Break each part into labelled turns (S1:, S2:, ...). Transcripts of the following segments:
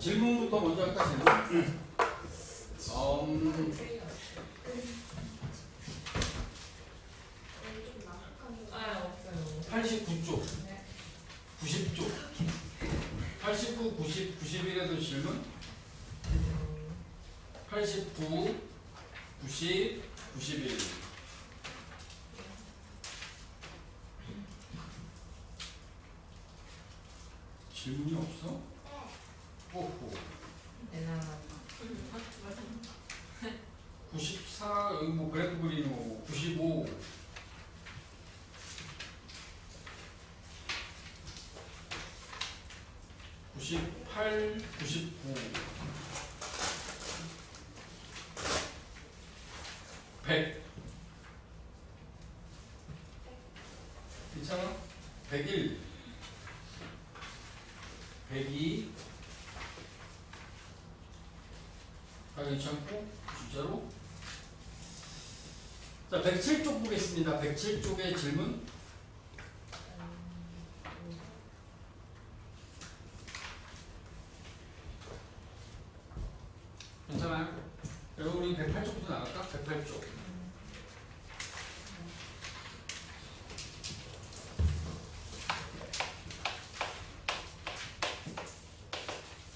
S1: 질문부터 먼저 할까, 질문?
S2: 없어요.
S1: 89쪽,
S2: 네.
S1: 90쪽, 89, 90, 91에도 질문? 89, 90, 91. 질문이 없어? 오호.
S2: 대단하다.
S1: 94, 여기 뭐 그래프 그리는 거고, 95. 98, 99, 100. 괜찮아? 101, 102. 다 괜찮고, 진짜로? 자, 107쪽 보겠습니다. 107쪽의 질문. 괜찮아요? 여러분, 우리 108쪽부터 나갈까? 108쪽.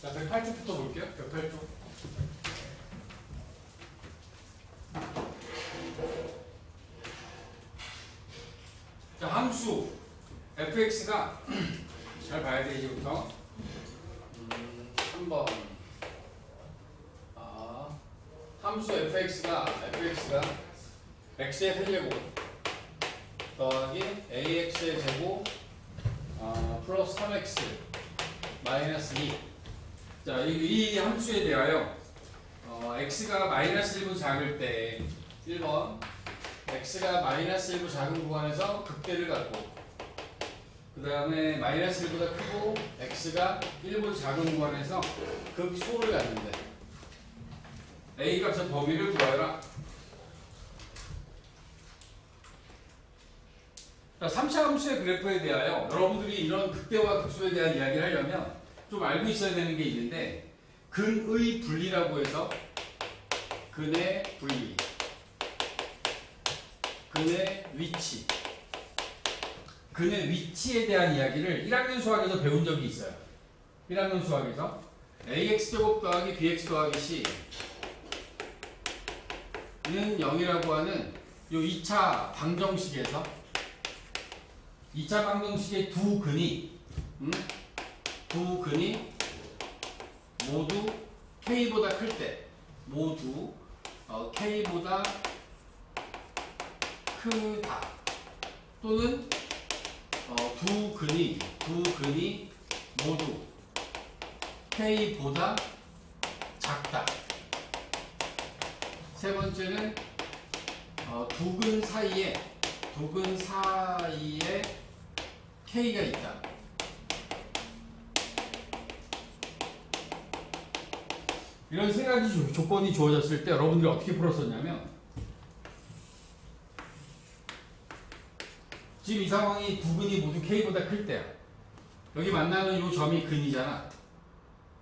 S1: 자, 108쪽부터 볼게요. 108쪽. 자, 함수 fx가 잘 봐야 돼, 이제부터. 3번. 함수 fx가 x의 세제곱 더하기 ax의 제곱 플러스 3x 마이너스 2. 자, 이 함수에 대하여 x가 마이너스 1보 작을 때 1번 x가 마이너스 1보 작은 구간에서 극대를 갖고, 그 다음에 마이너스 1보다 크고 x가 1보 작은 구간에서 극소를 갖는데 a 값의 범위를 구하여라. 자, 3차 함수의 그래프에 대하여 여러분들이 이런 극대와 극소에 대한 이야기를 하려면 좀 알고 있어야 되는 게 있는데, 근의 분리라고 해서 근의 분리, 근의 위치, 근의 위치에 대한 이야기를 1학년 수학에서 배운 적이 있어요. 1학년 수학에서 ax제곱 더하기 bx 더하기 c 는 0이라고 하는 요 2차 방정식에서 2차 방정식의 두 근이 모두 k보다 클 때, 모두 k보다 크다, 또는 두 근이 모두 k보다 작다. 세 번째는 두 근 사이에 k가 있다. 이런 세 가지 조건이 주어졌을 때 여러분들이 어떻게 풀었었냐면, 지금 이 상황이 두 근이 모두 k보다 클 때야. 여기 만나는 요 점이 근이잖아.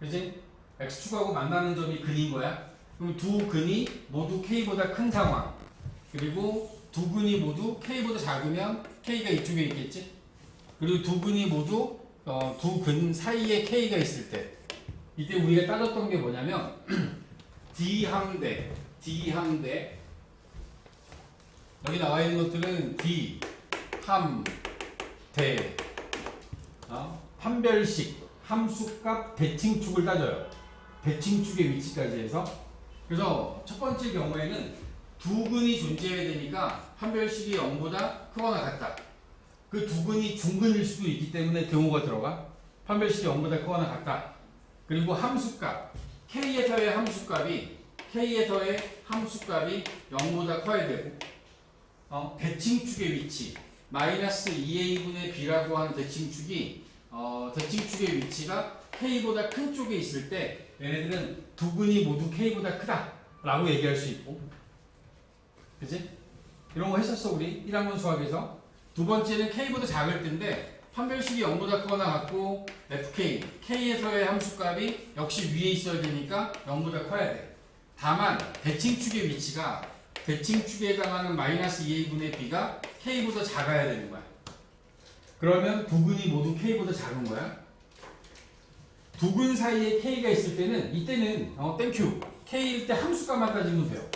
S1: 그치? x축하고 만나는 점이 근인 거야. 그럼 두 근이 모두 k보다 큰 상황, 그리고 두 근이 모두 k보다 작으면 k가 이쪽에 있겠지. 그리고 두 근이 모두 두 근 사이에 k가 있을 때, 이때 우리가 따졌던 게 뭐냐면 D항대 여기 나와 있는 것들은 D, 함, 대, 판별식, 함수값 대칭축을 따져요. 대칭축의 위치까지 해서. 그래서 첫 번째 경우에는 두 근이 존재해야 되니까 판별식이 0보다 크거나 같다. 그 두 근이 중근일 수도 있기 때문에 등호가 들어가. 판별식이 0보다 크거나 같다. 그리고 함수값, k에서의 함수값이 0보다 커야 되고, 대칭축의 위치, 마이너스 2a분의 b라고 하는 대칭축이 대칭축의 위치가 k보다 큰 쪽에 있을 때 얘네들은 두 근이 모두 k보다 크다 라고 얘기할 수 있고, 그치? 이런 거 했었어 우리 1학년 수학에서. 두 번째는 k보다 작을 때인데 판별식이 0보다 크거나 같고 fk, k에서의 함수값이 역시 위에 있어야 되니까 0보다 커야 돼. 다만 대칭축의 위치가 대칭축에 해당하는 마이너스 2a분의 b가 k보다 작아야 되는 거야. 그러면 두 근이 모두 k보다 작은 거야. 두 근 사이에 k가 있을 때는 이때는 땡큐 k일 때 함수값만 따지면 돼요.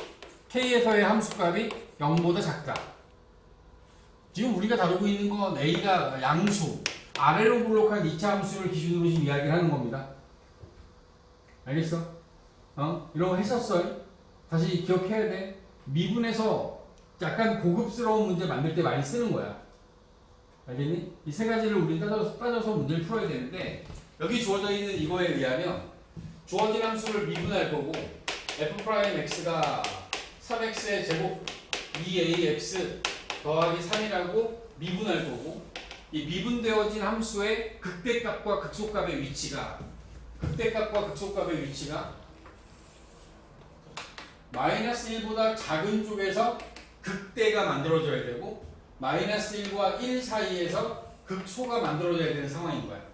S1: k에서의 함수값이 0보다 작다. 지금 우리가 다루고 있는 건 a가 양수, 아래로 블록한 2차 함수를 기준으로 지금 이야기를 하는 겁니다. 알겠어? 이런 거 했었어. 다시 기억해야 돼. 미분에서 약간 고급스러운 문제 만들 때 많이 쓰는 거야. 알겠니? 이 세 가지를 우리 따져서 문제를 풀어야 되는데, 여기 주어져 있는 이거에 의하면 주어진 함수를 미분할 거고 f'x가 3x의 제곱 2ax 더하기 3이라고 미분할 거고, 이 미분되어진 함수의 극대값과 극소값의 위치가 마이너스 1보다 작은 쪽에서 극대가 만들어져야 되고 마이너스 1과 1 사이에서 극소가 만들어져야 되는 상황인 거야.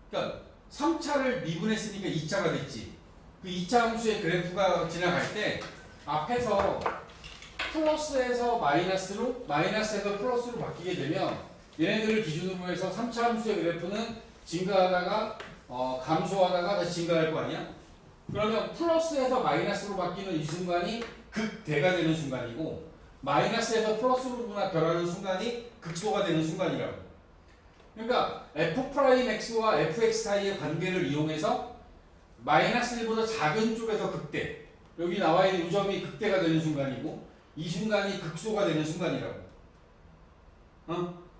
S1: 그러니까 3차를 미분했으니까 2차가 됐지. 그 2차 함수의 그래프가 지나갈 때 앞에서 플러스에서 마이너스로, 마이너스에서 플러스로 바뀌게 되면 얘네들을 기준으로 해서 3차 함수의 그래프는 증가하다가 감소하다가 다시 증가할 거 아니야? 그러면 플러스에서 마이너스로 바뀌는 이 순간이 극대가 되는 순간이고 마이너스에서 플러스로 변하는 순간이 극소가 되는 순간이라고. 그러니까 f'x와 fx 사이의 관계를 이용해서 마이너스 1보다 작은 쪽에서 극대, 여기 나와 있는 이 점이 극대가 되는 순간이고 이 순간이 극소가 되는 순간이라고.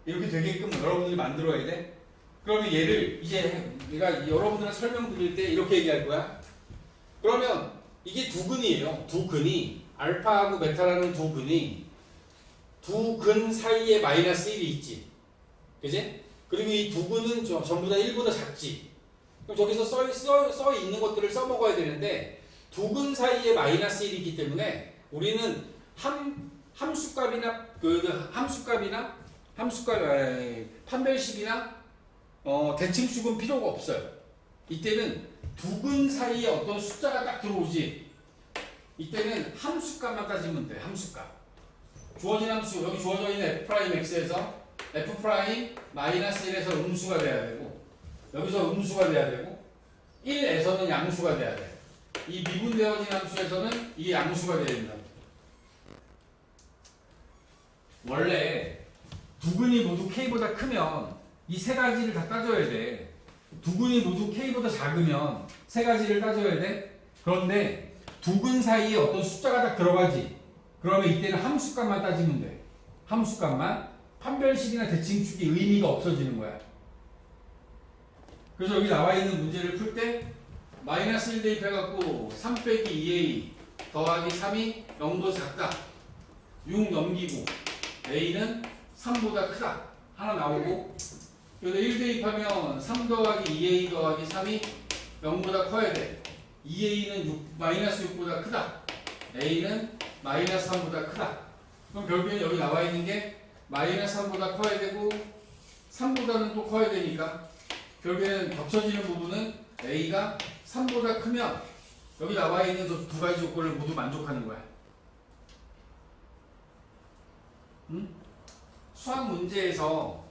S1: 이렇게 되게끔 여러분들이 만들어야 돼. 그러면 얘를 이제 내가 여러분들한테 설명드릴 때 이렇게 얘기할 거야. 그러면 이게 두 근이에요. 두 근이 알파하고 베타라는 두 근이 두 근 사이에 마이너스 1이 있지. 그지? 그리고 이 두 근은 전부 다 1보다 작지. 그럼 저기서 써 있는 것들을 써먹어야 되는데 두 근 사이에 마이너스 1이 있기 때문에 우리는 판별식이나 대칭축은 필요가 없어요. 이때는 두 근 사이에 어떤 숫자가 딱 들어오지. 이때는 함수값만 따지면 돼. 함수값. 주어진 함수, 여기 주어져 있는 f'x에서 f'-1에서 음수가 돼야 되고 여기서 음수가 돼야 되고 1에서는 양수가 돼야 돼. 이 미분되어진 함수에서는 이게 양수가 돼야 된다. 원래 두 근이 모두 k보다 크면 이 세 가지를 다 따져야 돼. 두 근이 모두 k보다 작으면 세 가지를 따져야 돼. 그런데 두 근 사이에 어떤 숫자가 딱 들어가지. 그러면 이때는 함수값만 따지면 돼. 함수값만. 판별식이나 대칭축이 의미가 없어지는 거야. 그래서 여기 나와 있는 문제를 풀 때 마이너스 1 대입해갖고 3 빼기 2a 더하기 3이 0보다 작다. 6 넘기고 a는 3보다 크다. 하나 나오고 여기다 1 대입하면 3 더하기 2a 더하기 3이 0보다 커야 돼. 2a는 마이너스 6보다 크다. a는 마이너스 3보다 크다. 그럼 결국엔 여기 나와 있는 게 마이너스 3보다 커야 되고 3보다는 또 커야 되니까 결국에는 겹쳐지는 부분은 a가 3보다 크면 여기 나와 있는 두 가지 조건을 모두 만족하는 거야. 수학 문제에서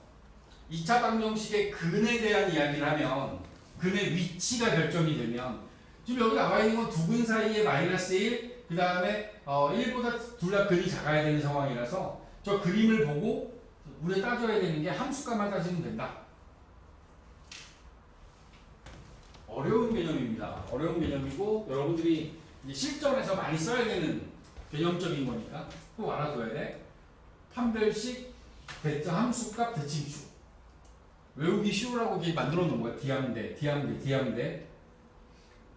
S1: 2차 방정식의 근에 대한 이야기를 하면 근의 위치가 결정이 되면 지금 여기 나와 있는 건 두 근 사이에 마이너스 1, 그 다음에 1보다 둘 다 근이 작아야 되는 상황이라서 저 그림을 보고 우리가 따져야 되는 게 함수값만 따지면 된다. 어려운 개념입니다. 어려운 개념이고 여러분들이 이제 실전에서 많이 써야 되는 개념적인 거니까 꼭 알아둬야 돼. 판별식, 함수값, 대칭축. 외우기 쉬우라고 이렇게 만들어 놓은 거야. 디하면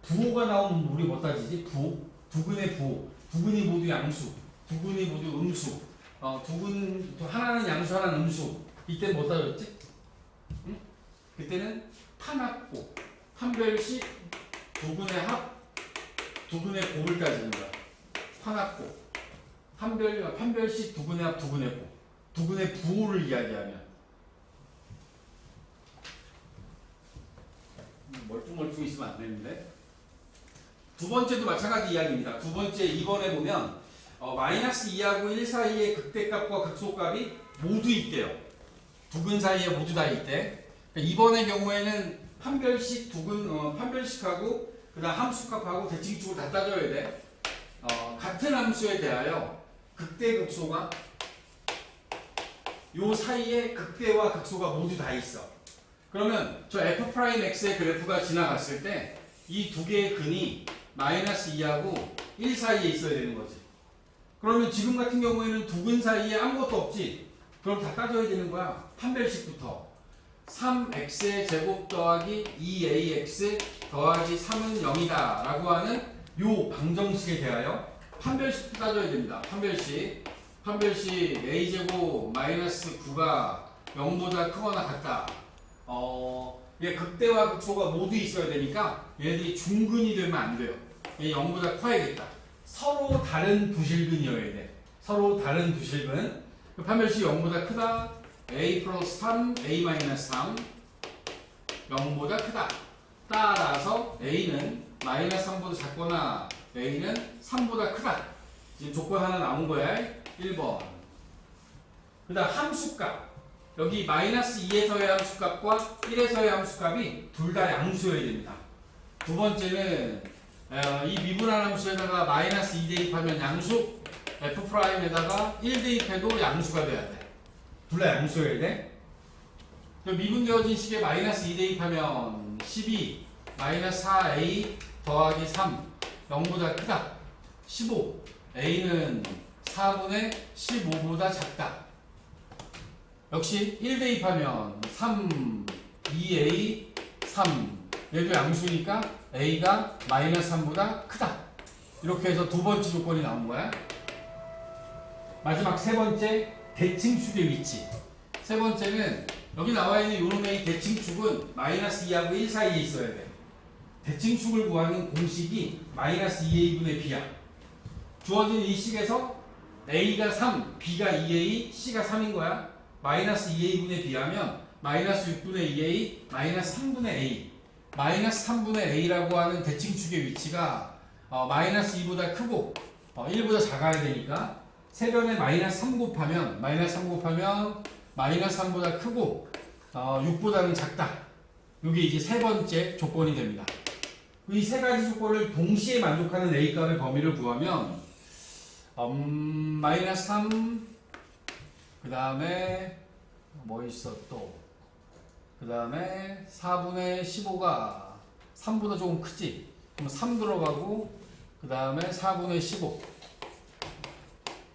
S1: 부호가 나오면 우리 뭐 따지지? 부호? 두 근의 부호. 두 근이 모두 양수. 두 근이 모두 음수. 하나는 양수, 하나는 음수. 이때 뭐 따졌지? 응? 그때는 판합고, 판별식, 두 근의 합, 두 근의 곱을 따지는 거야. 판합고, 판별식, 두 근의 합, 두 근의 곱. 두 근의 부호를 이야기하면 방정식이 있으면 안 되는데. 두 번째도 마찬가지 이야기입니다. 두 번째 2번에 보면 마이너스 2하고 1 사이의 극대값과 극소값이 모두 있대요. 두 근 사이에 모두 다 있대. 그러니까 2번의 경우에는 판별식 판별식하고 그다음 함수값하고 대칭축을 다 따져야 돼. 같은 함수에 대하여 극대 극소가 요 사이에 극대와 극소가 모두 다 있어. 그러면 저 f'x의 그래프가 지나갔을 때 이 두 개의 근이 마이너스 2하고 1 사이에 있어야 되는 거지. 그러면 지금 같은 경우에는 두 근 사이에 아무것도 없지. 그럼 다 따져야 되는 거야. 판별식부터. 3x의 제곱 더하기 2ax 더하기 3은 0이다 라고 하는 요 방정식에 대하여 판별식도 따져야 됩니다. 판별식 a제곱 마이너스 9가 0보다 크거나 같다. 얘 극대와 극소가 모두 있어야 되니까 얘들이 중근이 되면 안 돼요. 얘 0보다 커야겠다. 서로 다른 부실근이어야 돼. 서로 다른 부실근. 판별식 0보다 크다. a 플러스 3, a 마이너스 3 0보다 크다. 따라서 a는 마이너스 3보다 작거나 a는 3보다 크다. 지금 조건 하나 나온 거야. 1번. 그 다음 함수값. 여기 마이너스 2에서의 함수값과 1에서의 함수값이 둘 다 양수여야 됩니다. 두 번째는 이 미분한 함수에다가 마이너스 2 대입하면 양수, f'에다가 1 대입해도 양수가 돼야 돼. 둘 다 양수여야 돼. 미분되어진 식에 마이너스 2 대입하면 12 마이너스 4a 더하기 3 0보다 크다. 15 a는 4분의 15보다 작다. 역시 1 대입하면 3 2a 3 얘도 양수니까 a가 마이너스 3보다 크다. 이렇게 해서 두 번째 조건이 나온 거야. 마지막 세 번째 대칭축의 위치. 세 번째는 여기 나와 있는 요놈의 대칭축은 마이너스 2하고 1 사이에 있어야 돼. 대칭축을 구하는 공식이 마이너스 2a분의 b야. 주어진 이 식에서 a가 3, b가 2a, c가 3인 거야. 마이너스 2a분의 b하면 마이너스 6분의 2a, 마이너스 3분의 a. 마이너스 3분의 a라고 하는 대칭축의 위치가 마이너스 2보다 크고 1보다 작아야 되니까 세변에 마이너스 3 곱하면 마이너스 3보다 크고 6보다는 작다. 이게 이제 세 번째 조건이 됩니다. 이 세 가지 조건을 동시에 만족하는 a값의 범위를 구하면 마이너스 3, 그 다음에 뭐 있어 또, 그 다음에 4분의 15가 3보다 조금 크지. 그럼 3 들어가고 그 다음에 4분의 15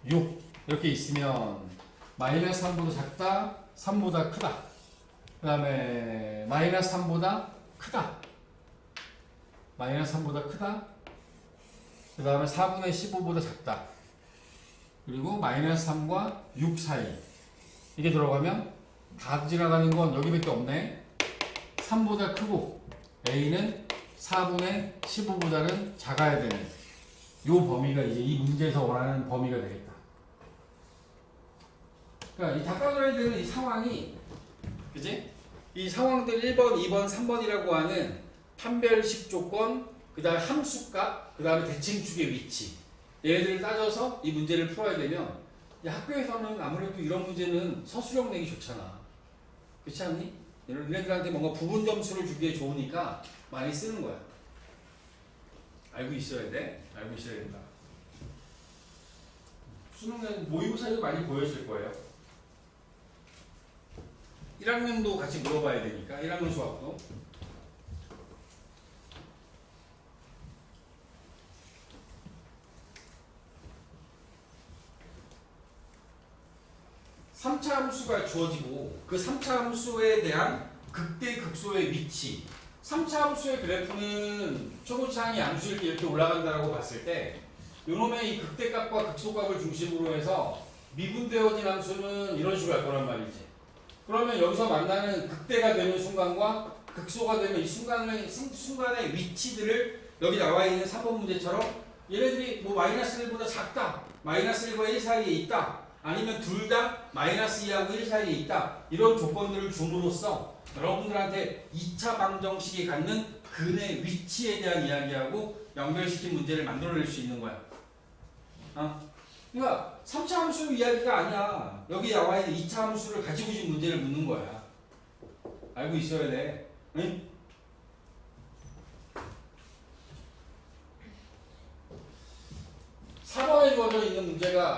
S1: 6 이렇게 있으면 마이너스 3보다 작다, 3보다 크다. 그 다음에 마이너스 3보다 크다, 마이너스 3보다 크다. 그 다음에 4분의 15보다 작다. 그리고 마이너스 3과 6 사이. 이게 들어가면 다 지나가는 건 여기밖에 없네. 3보다 크고 a는 4분의 15보다는 작아야 되는 요 범위가 이제 이 문제에서 원하는 범위가 되겠다. 그러니까 이 닦아줘야 되는 이 상황이, 그지? 이 상황들 1번, 2번, 3번이라고 하는 판별식 조건, 그 다음에 함수값, 그 다음에 대칭축의 위치. 얘네들을 따져서 이 문제를 풀어야 되면 학교에서는 아무래도 이런 문제는 서술형 내기 좋잖아. 그렇지 않니? 얘네들한테 뭔가 부분 점수를 주기에 좋으니까 많이 쓰는 거야. 알고 있어야 돼. 알고 있어야 된다. 수능은 모의고사에도 많이 보여질 거예요. 1학년도 같이 물어봐야 되니까 1학년 수학도. (3차) 함수가 주어지고 그 3차 함수에 대한 극대 극소의 위치. 3차 함수의 그래프는 초고차항이 양수일 때 이렇게 올라간다라고 봤을 때 요놈의 이 극대값과 극소값을 중심으로 해서 미분되어진 함수는 이런 식으로 할 거란 말이지. 그러면 여기서 만나는 극대가 되는 순간과 극소가 되는 이 순간의 위치들을 여기 나와 있는 3번 문제처럼 얘네들이 뭐 마이너스 1보다 작다, 마이너스 1과 1 사이에 있다, 아니면 둘 다 마이너스 2하고 1 사이에 있다, 이런 조건들을 줌으로써 여러분들한테 2차 방정식이 갖는 근의 위치에 대한 이야기하고 연결시킨 문제를 만들어낼 수 있는 거야. 그러니까 3차 함수 이야기가 아니야. 여기 나와 있는 2차 함수를 가지고 지금 문제를 묻는 거야. 알고 있어야 돼. 응? 4번에 주어져 있는 문제가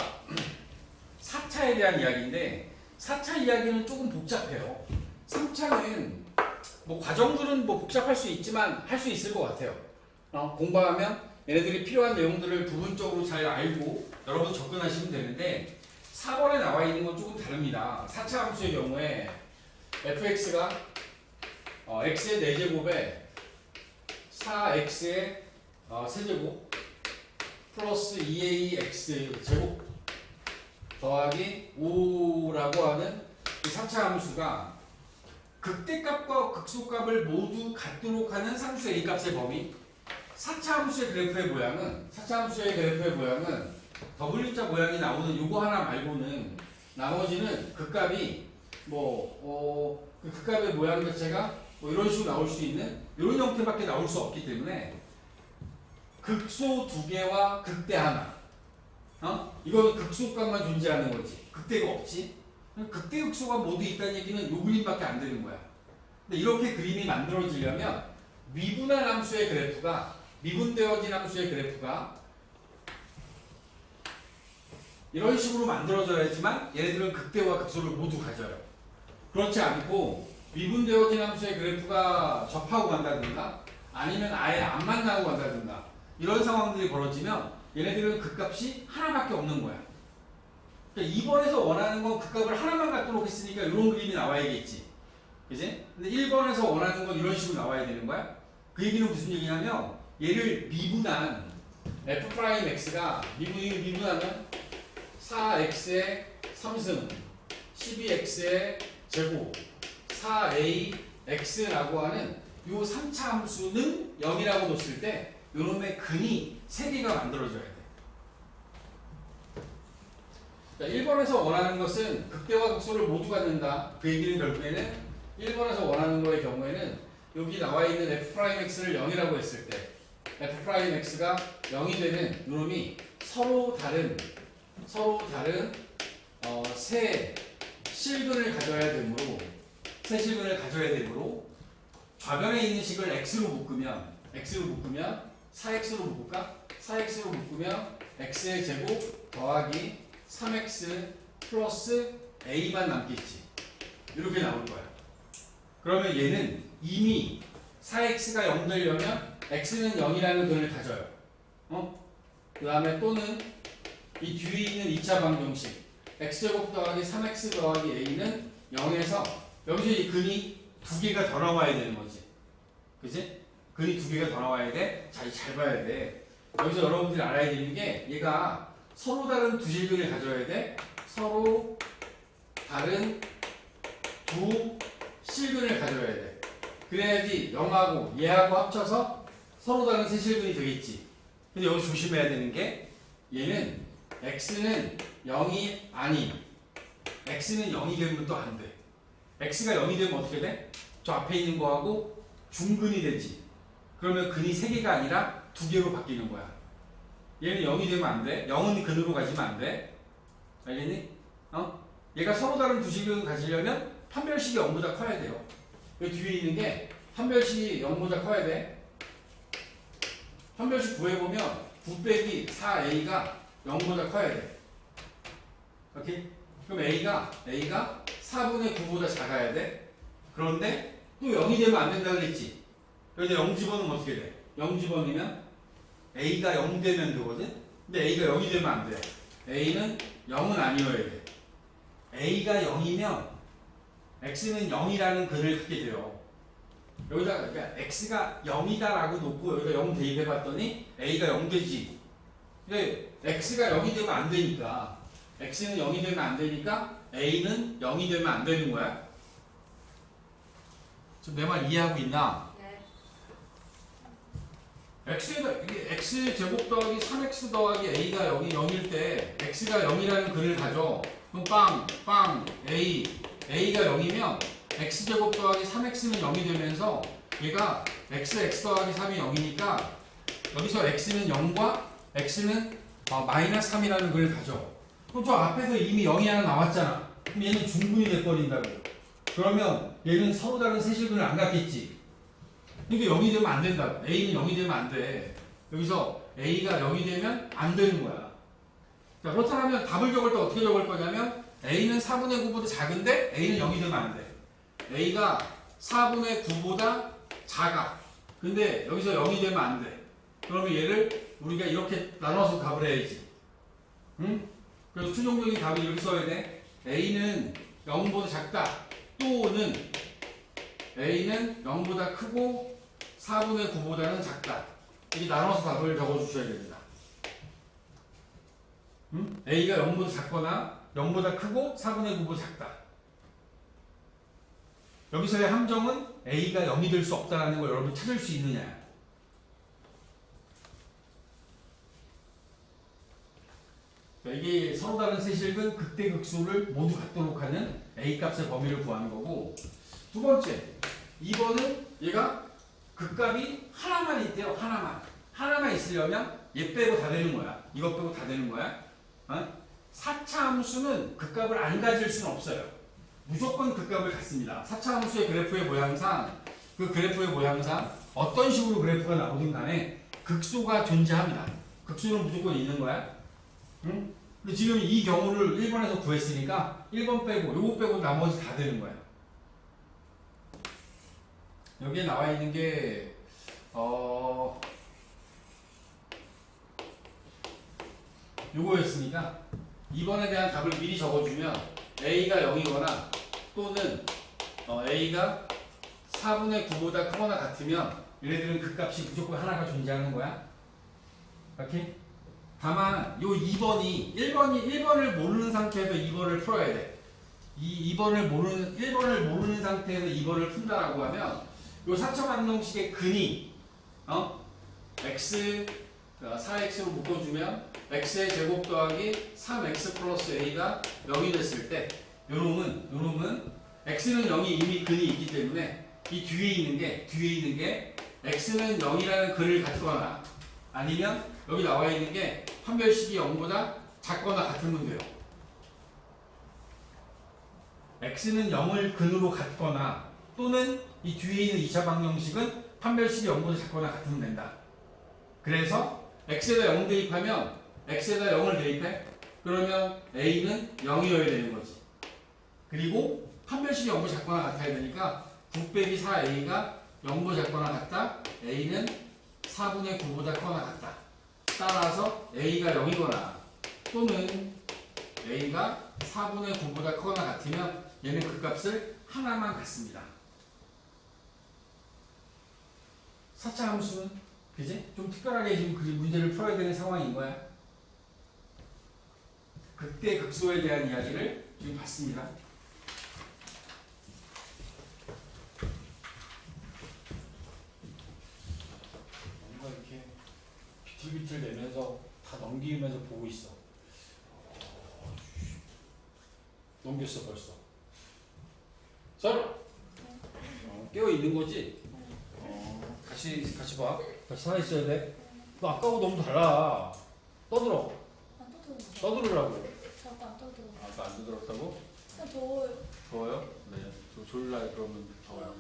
S1: 4차에 대한 이야기인데 4차 이야기는 조금 복잡해요. 3차는 뭐 과정들은 뭐 복잡할 수 있지만 할 수 있을 것 같아요. 공부하면 얘네들이 필요한 내용들을 부분적으로 잘 알고 여러분 접근하시면 되는데 4번에 나와 있는 건 조금 다릅니다. 4차 함수의 경우에 fx가 x의 4제곱에 4x의 세제곱 플러스 2ax 제곱 더하기 5라고 하는 이 4차 함수가 극대값과 극소값을 모두 갖도록 하는 상수 A값의 범위. 4차 함수의 그래프의 모양은 W자 모양이 나오는 요거 하나 말고는 나머지는 극값이 그 극값의 모양 자체가 뭐 이런 식으로 나올 수 있는 이런 형태밖에 나올 수 없기 때문에 극소 2개와 극대 하나. 이건 극소값만 존재하는 거지. 극대가 없지. 극대 극소가 모두 있다는 얘기는 요 그림밖에 안 되는 거야. 근데 이렇게 그림이 만들어지려면 미분한 함수의 그래프가 미분되어진 함수의 그래프가 이런 식으로 만들어져야지만 얘네들은 극대와 극소를 모두 가져요. 그렇지 않고 미분되어진 함수의 그래프가 접하고 간다든가 아니면 아예 안 만나고 간다든가 이런 상황들이 벌어지면 얘네들은 극값이 하나밖에 없는 거야. 그러니까 2번에서 원하는 건 극값을 하나만 갖도록 했으니까 이런 그림이 나와야겠지. 그지? 근데 1번에서 원하는 건 이런 식으로 나와야 되는 거야. 그 얘기는 무슨 얘기냐면 얘를 미분한 f'x가 미분하면 4x의 3승 12x의 제곱 4ax라고 하는 요 3차 함수는 0이라고 뒀을 때 요놈의 근이 3개가 만들어져야 돼. 자, 1번에서 원하는 것은 극대와 극소를 모두 갖는다. 그 얘기는 결국에는 1번에서 원하는 거의 경우에는 여기 나와 있는 f'x를 0이라고 했을 때 f'x가 0이 되는 요놈이 서로 다른 세 실근을 가져야 되므로 좌변에 있는 식을 x로 묶으면 4x로 묶을까? 4x로 묶으면 x의 제곱 더하기 3x 플러스 a만 남겠지. 이렇게 나올 거야. 그러면 얘는 이미 4x가 0 되려면 x는 0이라는 근을 가져요. 그 다음에 또는 이 뒤에 있는 2차 방정식 x제곱 더하기 3x 더하기 a는 0에서 여기서 이 근이 2개가 더 나와야 되는 거지. 그치? 근이 2개가 더 나와야 돼. 잘 봐야 돼. 여기서 여러분들이 알아야 되는 게 얘가 서로 다른 두 실근을 가져야 돼. 서로 다른 두 실근을 가져야 돼. 그래야지 0하고 얘하고 합쳐서 서로 다른 세 실근이 되겠지. 근데 여기 조심해야 되는 게 얘는 x는 0이 아닌 x는 0이 되면 또 안 돼. x가 0이 되면 어떻게 돼? 저 앞에 있는 거하고 중근이 되지. 그러면 근이 3개가 아니라 2개로 바뀌는 거야. 얘는 0이 되면 안 돼. 0은 근으로 가지면 안 돼. 알겠니? 얘가 서로 다른 두 실근을 가지려면 판별식이 0보다 커야 돼요. 여기 뒤에 있는 게 판별식이 0보다 커야 돼. 판별식 구해보면 9 빼기 4a가 0보다 커야 돼. 오케이? 그럼 a가 4분의 9보다 작아야 돼. 그런데 또 0이 되면 안 된다 그랬지. 그래서 0 집어넣으면 어떻게 돼? 0 집어넣으면 a가 0 되면 되거든? 근데 a가 0이 되면 안 돼. a는 0은 아니어야 돼. a가 0이면 x는 0이라는 근을 갖게 돼요. 여기다가 그러니까 x가 0이다라고 놓고 여기다 0 대입해봤더니 a가 0 되지. 근데 x가 0이 되면 안 되니까 x는 0이 되면 안 되니까 a는 0이 되면 안 되는 거야. 지금 내 말 이해하고 있나? 네. 이게 x 제곱 더하기 3x 더하기 a가 0일 때 x가 0이라는 근을 가져. 그럼 빵 a가 0이면 x제곱 더하기 3x는 0이 되면서 얘가 x 더하기 3이 0이니까 여기서 x는 0과 x는 마이너스 3이라는 걸 가져. 그럼 저 앞에서 이미 0이 하나 나왔잖아. 그럼 얘는 중분이 돼버린다고. 그러면 얘는 서로 다른 세실근을 안 갖겠지. 그러니까 0이 되면 안 된다. a는 0이 되면 안 돼. 여기서 a가 0이 되면 안 되는 거야. 자, 그렇다면 답을 적을 때 어떻게 적을 거냐면 a는 4분의 9보다 작은데 a는 0이 되면 안 돼. a가 4분의 9보다 작아. 근데 여기서 0이 되면 안 돼. 그러면 얘를 우리가 이렇게 나눠서 답을 해야지. 응? 그래서 최종적인 답을 이렇게 써야 돼. a는 0보다 작다. 또는 a는 0보다 크고 4분의 9보다는 작다. 이렇게 나눠서 답을 적어주셔야 됩니다. 응? a가 0보다 작거나 0보다 크고 4분의 9보다 작다. 여기서의 함정은 a가 0이 될 수 없다는 걸 여러분 찾을 수 있느냐. 이게 서로 다른 세실근 극대극소를 모두 갖도록 하는 a 값의 범위를 구하는 거고, 두 번째 2번은 얘가 극값이 하나만 있대요. 하나만 있으려면 얘 빼고 다 되는 거야. 이것 빼고 다 되는 거야. 4차 함수는 극값을 안 가질 수는 없어요. 무조건 극값을 갖습니다. 4차 함수의 그래프의 모양상, 그 그래프의 모양상 어떤 식으로 그래프가 나오든 간에 극소가 존재합니다. 극소는 무조건 있는 거야. 응? 근데 지금 이 경우를 1번에서 구했으니까 1번 빼고 요거 빼고 나머지 다 되는 거야. 여기에 나와 있는 게 요거였으니까 2번에 대한 답을 미리 적어주면 a가 0이거나 또는 a가 4분의 9보다 크거나 같으면 얘네들은 극값이 무조건 하나가 존재하는 거야. 오케이? 다만 요 2번이 1번을 모르는 상태에서 2번을 풀어야 돼. 1번을 모르는 상태에서 2번을 푼다라고 하면 요 4차 방정식의 근이 x 4x로 묶어주면 x의 제곱 더하기 3x 플러스 a가 0이 됐을 때 요놈은 x는 0이 이미 근이 있기 때문에 이 뒤에 있는 게 x는 0이라는 근을 갖거나 아니면 여기 나와 있는 게 판별식이 0보다 작거나 같으면 돼요. x는 0을 근으로 갖거나 또는 이 뒤에 있는 2차 방정식은 판별식이 0보다 작거나 같으면 된다. 그래서 x에다 0 대입하면 x에다 0을 대입해. 그러면 a는 0이어야 되는 거지. 그리고 판별식이 0보다 작거나 같아야 되니까 9 빼기 4a가 0보다 작거나 같다. a는 4분의 9보다 크거나 같다. 따라서 a가 0이거나 또는 a가 4분의 9보다 크거나 같으면 얘는 그 값을 하나만 갖습니다. 4차 함수는 그지? 좀 특별하게 지금 그 문제를 풀어야 되는 상황인 거야. 극대 극소에 대한 이야기를 지금 봤습니다. 뭔가 이렇게 비틀비틀 내면서 다 넘기면서 보고 있어. 넘겼어 벌써. 썰어. 깨어 있는 거지? 같이 봐. 같이 서 있어야 돼. 너 아까하고 너무 달라. 떠들어.
S2: 안 떠들었어.
S1: 떠들으라고.
S2: 자꾸 안 떠들어.
S1: 아까 안 떠들었다고?
S2: 그냥 더워요.
S1: 더워요? 네. 저 졸라요. 그러면 더워요.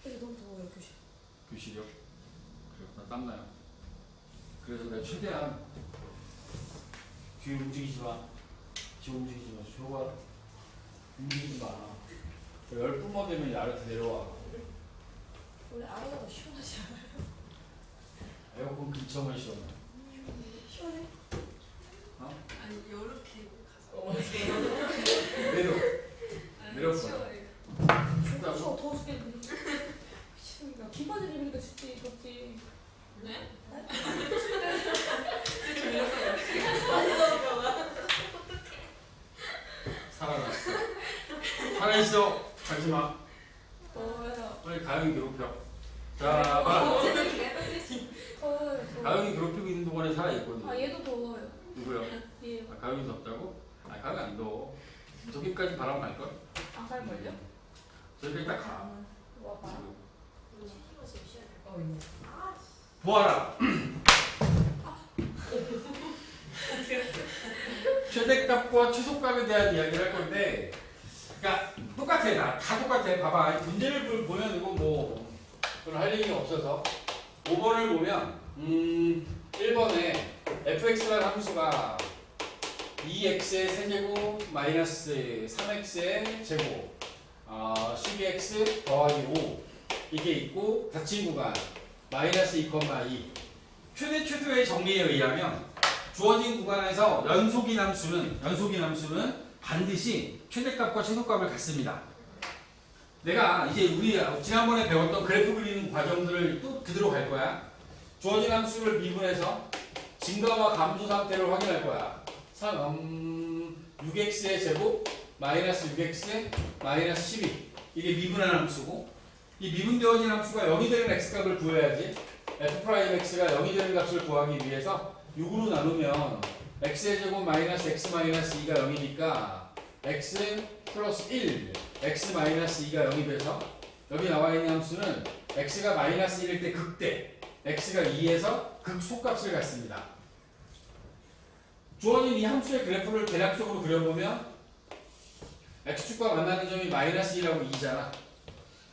S2: 여기 너무 더워요, 교실.
S1: 교실이요? 그래요. 나 땀나요. 그래서 내가 최대한 뒤에 움직이지 마. 뒤에 움직이지 마. 저거 움직이지 마. 열분만 되면 아래로 내려와.
S2: 원래 아래가 더 시원하지 않아요?
S1: 에어컨 근처만 시원해.
S2: 시원해?
S3: 아니 이렇게 가서
S1: 내려.
S2: 춥다. 추워, 더워 죽겠는데. 미친놈이야. 긴 바지 입으니까 춥지, 덥지.
S3: 네?
S1: 살아났어. 살아있어. 가지 마.
S2: 더워요.
S1: 빨리 가영이 괴롭혀. 자, 봐.
S2: 더워요.
S1: 가영이 괴롭히고 있는 동안에 살아있거든.
S2: 아, 얘도 더워요.
S1: 누구요?
S2: 얘.
S1: 아, 가영이 덥다고? 아, 가영이 안 더워. 저기까지 바람 날걸?
S2: 안 갈걸요?
S1: 저기까지 딱 가.
S2: 와봐.
S1: 지금.
S2: 이거.
S1: 보아라. 최대값과 최소값에 대한 이야기를 할 건데, 그러니까 똑같아. 다 똑같아. 봐봐. 문제를 보면 이거 뭐 그런 할 얘기가 없어서 5번을 보면 1번에 fx라는 함수가 2x의 세제곱 마이너스 3x의 제곱 12x 더하기 5 이게 있고 닫힌 구간 마이너스 2,2 최대 최소의 정리에 의하면 주어진 구간에서 연속인 함수는 반드시 최대값과 최소값을 갖습니다. 내가 이제 우리 지난번에 배웠던 그래프 그리는 과정들을 또 그대로 갈 거야. 주어진 함수를 미분해서 증가와 감소 상태를 확인할 거야. 6x의 제곱 마이너스 6x 마이너스 12 이게 미분한 함수고 이 미분되어진 함수가 0이 되는 x값을 구해야지. f'x가 0이 되는 값을 구하기 위해서 6으로 나누면 x의 제곱 마이너스 x 마이너스 2가 0이니까 x 플러스 1 x 마이너스 2가 0이 돼서 여기 나와 있는 함수는 x가 마이너스 1일 때 극대 x가 2에서 극소값을 갖습니다. 주어진 이 함수의 그래프를 대략적으로 그려보면 x축과 만나는 점이 마이너스 1하고 2잖아.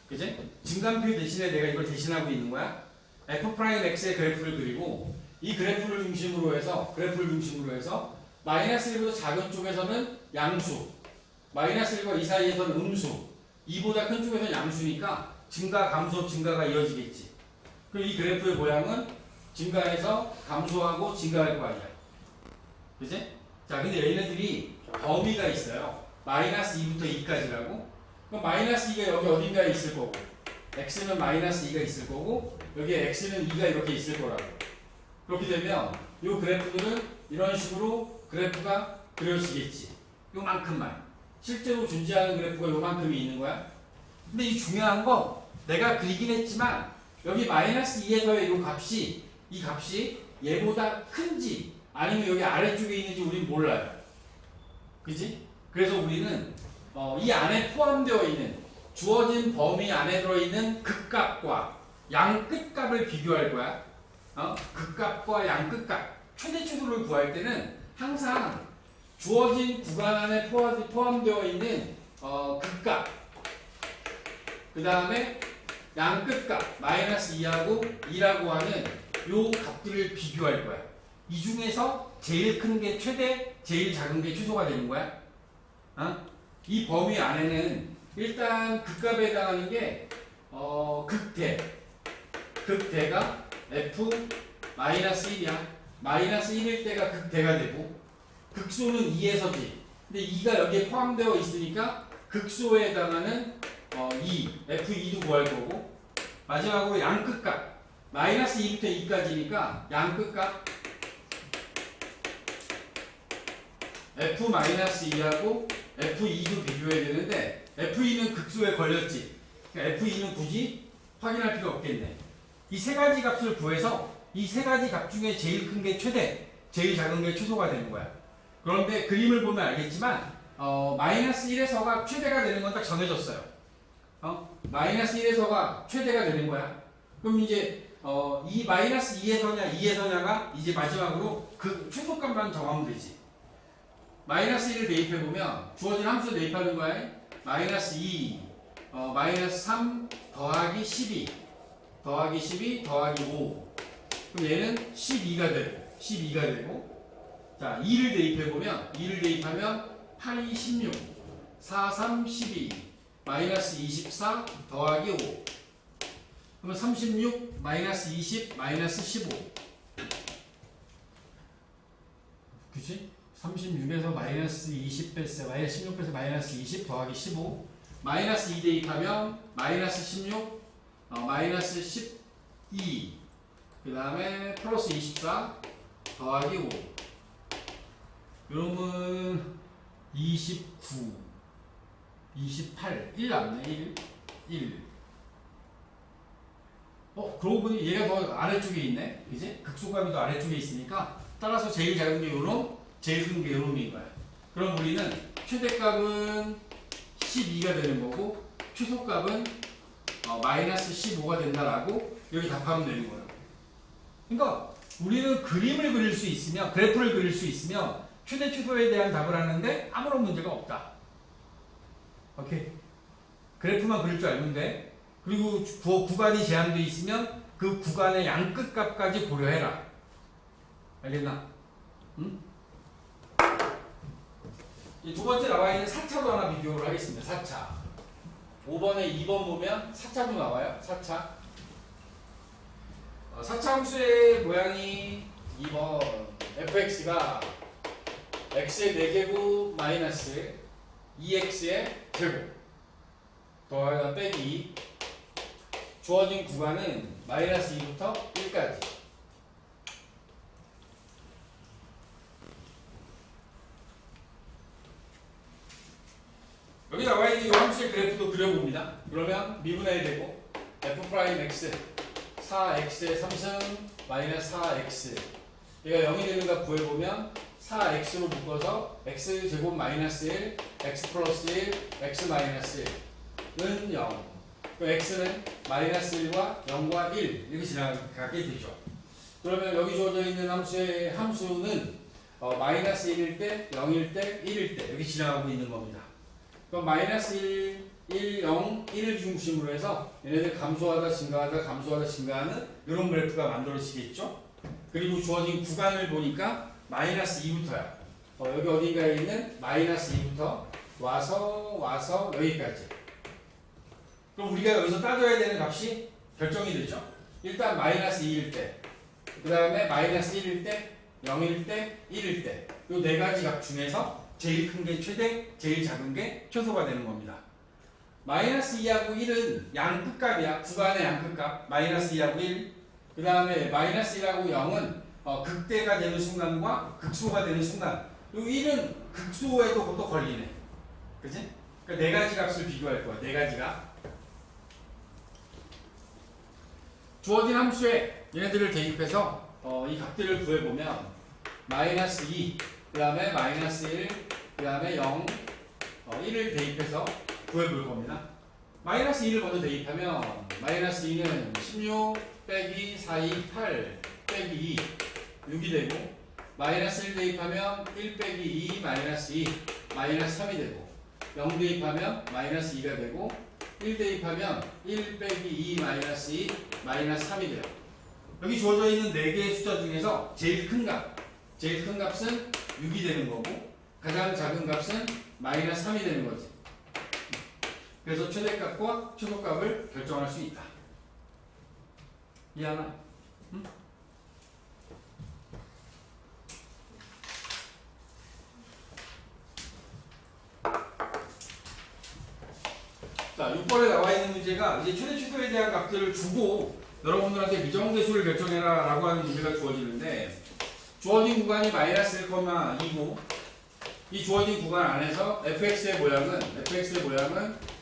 S1: 그지? 증간표 대신에 내가 이걸 대신하고 있는 거야. f'x의 그래프를 그리고 이 그래프를 중심으로 해서 마이너스 1보다 작은 쪽에서는 양수, 마이너스 1과 2 사이에서는 음수, 2보다 큰 쪽에서는 양수니까 증가, 감소, 증가가 이어지겠지. 그럼 이 그래프의 모양은 증가해서 감소하고 증가할 거 아니야. 그치? 자, 근데 얘네들이 범위가 있어요. 마이너스 2부터 2까지라고. 그럼 마이너스 2가 여기 어딘가에 있을 거고, x는 마이너스 2가 있을 거고, 여기에 x는 2가 이렇게 있을 거라고. 그렇게 되면 이 그래프들은 이런 식으로 그래프가 그려지겠지. 요만큼만. 실제로 존재하는 그래프가 요만큼이 있는 거야. 근데 이 중요한 거 내가 그리긴 했지만 여기 마이너스 2에서의 이 값이 얘보다 큰지 아니면 여기 아래쪽에 있는지 우리는 몰라요. 그지? 그래서 우리는 이 안에 포함되어 있는 주어진 범위 안에 들어있는 극값과 양 끝값을 비교할 거야. 극값과 양 끝값 최대 최소를 구할 때는 항상 주어진 구간 안에 포함되어 있는 극값 그 다음에 양 끝값 마이너스 2하고 2라고 하는 요 값들을 비교할 거야. 이 중에서 제일 큰 게 최대, 제일 작은 게 최소가 되는 거야. 이 범위 안에는 일단 극값에 해당하는 게 극대가 f 마이너스 1이야. 마이너스 1일 때가 극대가 되고 극소는 2에서지. 근데 2가 여기에 포함되어 있으니까 극소에 해당하는 2, f2도 구할 거고 마지막으로 양끝값 마이너스 2부터 2까지니까 양끝값 f-2하고 f2도 비교해야 되는데 f2는 극소에 걸렸지. 그러니까 f2는 굳이 확인할 필요 없겠네. 이 세 가지 값을 구해서 이 세 가지 값 중에 제일 큰 게 최대, 제일 작은 게 최소가 되는 거야. 그런데 그림을 보면 알겠지만 마이너스 1에서가 최대가 되는 건 딱 정해졌어요. 마이너스 1에서가 최대가 되는 거야. 그럼 이제 이 마이너스 2에서냐가 이제 마지막으로 그 최소값만 정하면 되지. 마이너스 1을 대입해보면 주어진 함수 대입하는 거야. 마이너스 2, 마이너스 3 더하기 12 더하기 5 그럼 얘는 12가 되고 자 2를 대입하면 8, 2, 16 4, 3, 12 마이너스 24 더하기 5 그러면 36 마이너스 20 마이너스 15 그치? 36에서 마이너스 20 뺐어 마이너스 16 빼서 마이너스 20 더하기 15 마이너스 2 대입하면 마이너스 16 마이너스 12 그 다음에 플러스 24 더하기 5 여러분 29 28 1 남네 1 그러고 보니 얘가 더 아래쪽에 있네 그지? 극소값이 더 아래쪽에 있으니까 따라서 제일 작은 게 요놈 제일 큰 게 요놈인 거야. 그럼 우리는 최대값은 12가 되는 거고 최소값은 마이너스 15가 된다라고 여기 답하면 되는 거예요. 그러니까 우리는 그림을 그릴 수 있으면, 그래프를 그릴 수 있으면 최대 최소에 대한 답을 하는데 아무런 문제가 없다. 오케이? 그래프만 그릴 줄 알면 돼. 그리고 구간이 제한되어 있으면 그 구간의 양끝 값까지 고려해라. 알겠나? 응? 이 두 번째 나와 있는 4차도 하나 비교를 하겠습니다. 4차. 5번에 2번 보면 4차도 나와요. 4차. 4차 함수의 모양이 2번 fx가 x의 4제곱 마이너스 2x의 제곱 더하기 빼기 주어진 구간은 마이너스 2부터 1까지. 여기 나와 있는 이 함수의 그래프도 그려봅니다. 그러면 미분해야 되고 f 프라임 x 4x의 3승 마이너스 4x 얘가 0이 되는 값 구해보면 4x로 묶어서 x제곱 마이너스 1 x 플러스 1 x 마이너스 1은 0 그럼 x는 마이너스 1과 0과 1 이렇게 지나가게 되죠. 그러면 여기 주어져 있는 함수의 함수는 마이너스 1일 때 0일 때 1일 때 이렇게 지나가고 있는 겁니다. 그럼 마이너스 1, 0, 1을 중심으로 해서 얘네들 감소하다 증가하다 감소하다 증가하는 이런 그래프가 만들어지겠죠. 그리고 주어진 구간을 보니까 마이너스 2부터야. 여기 어딘가에 있는 마이너스 2부터 와서 여기까지. 그럼 우리가 여기서 따져야 되는 값이 결정이 되죠. 일단 마이너스 2일 때, 그 다음에 마이너스 1일 때, 0일 때, 1일 때 이 네 가지 값 중에서 제일 큰 게 최대, 제일 작은 게 최소가 되는 겁니다. 마이너스 2하고 1은 양끝값이야. 구간의 양끝값. 마이너스 2하고 1. 그 다음에 마이너스 1하고 0은 극대가 되는 순간과 극소가 되는 순간. 이 1은 극소에도 또 걸리네. 그치? 그러니까 네 가지 값을 비교할 거야. 네 가지가. 주어진 함수에 얘네들을 대입해서 이 값들을 구해보면 마이너스 2, 그 다음에 마이너스 1, 그 다음에 0, 1을 대입해서 구해볼 겁니다. 마이너스 2를 먼저 대입하면 마이너스 2는 16 빼기 4, 2, 8 빼기 2 6이 되고 마이너스 1 대입하면 1 빼기 2 마이너스 2 마이너스 3이 되고 0 대입하면 마이너스 2가 되고 1 대입하면 1 빼기 2 마이너스 2 마이너스 3이 돼요. 여기 주어져 있는 4개의 숫자 중에서 제일 큰 값은 6이 되는 거고 가장 작은 값은 마이너스 3이 되는 거지. 그래서 최대값과 최소값을 결정할 수 있다. 이해하나? 응? 자, 6번에 나와 있는 문제가 이제 최대 최소에 대한 값들을 주고 여러분들한테 미정계수를 결정해라 라고 하는 문제가 주어지는데 주어진 구간이 마이너스 1,2고 이 주어진 구간 안에서 fx의 모양은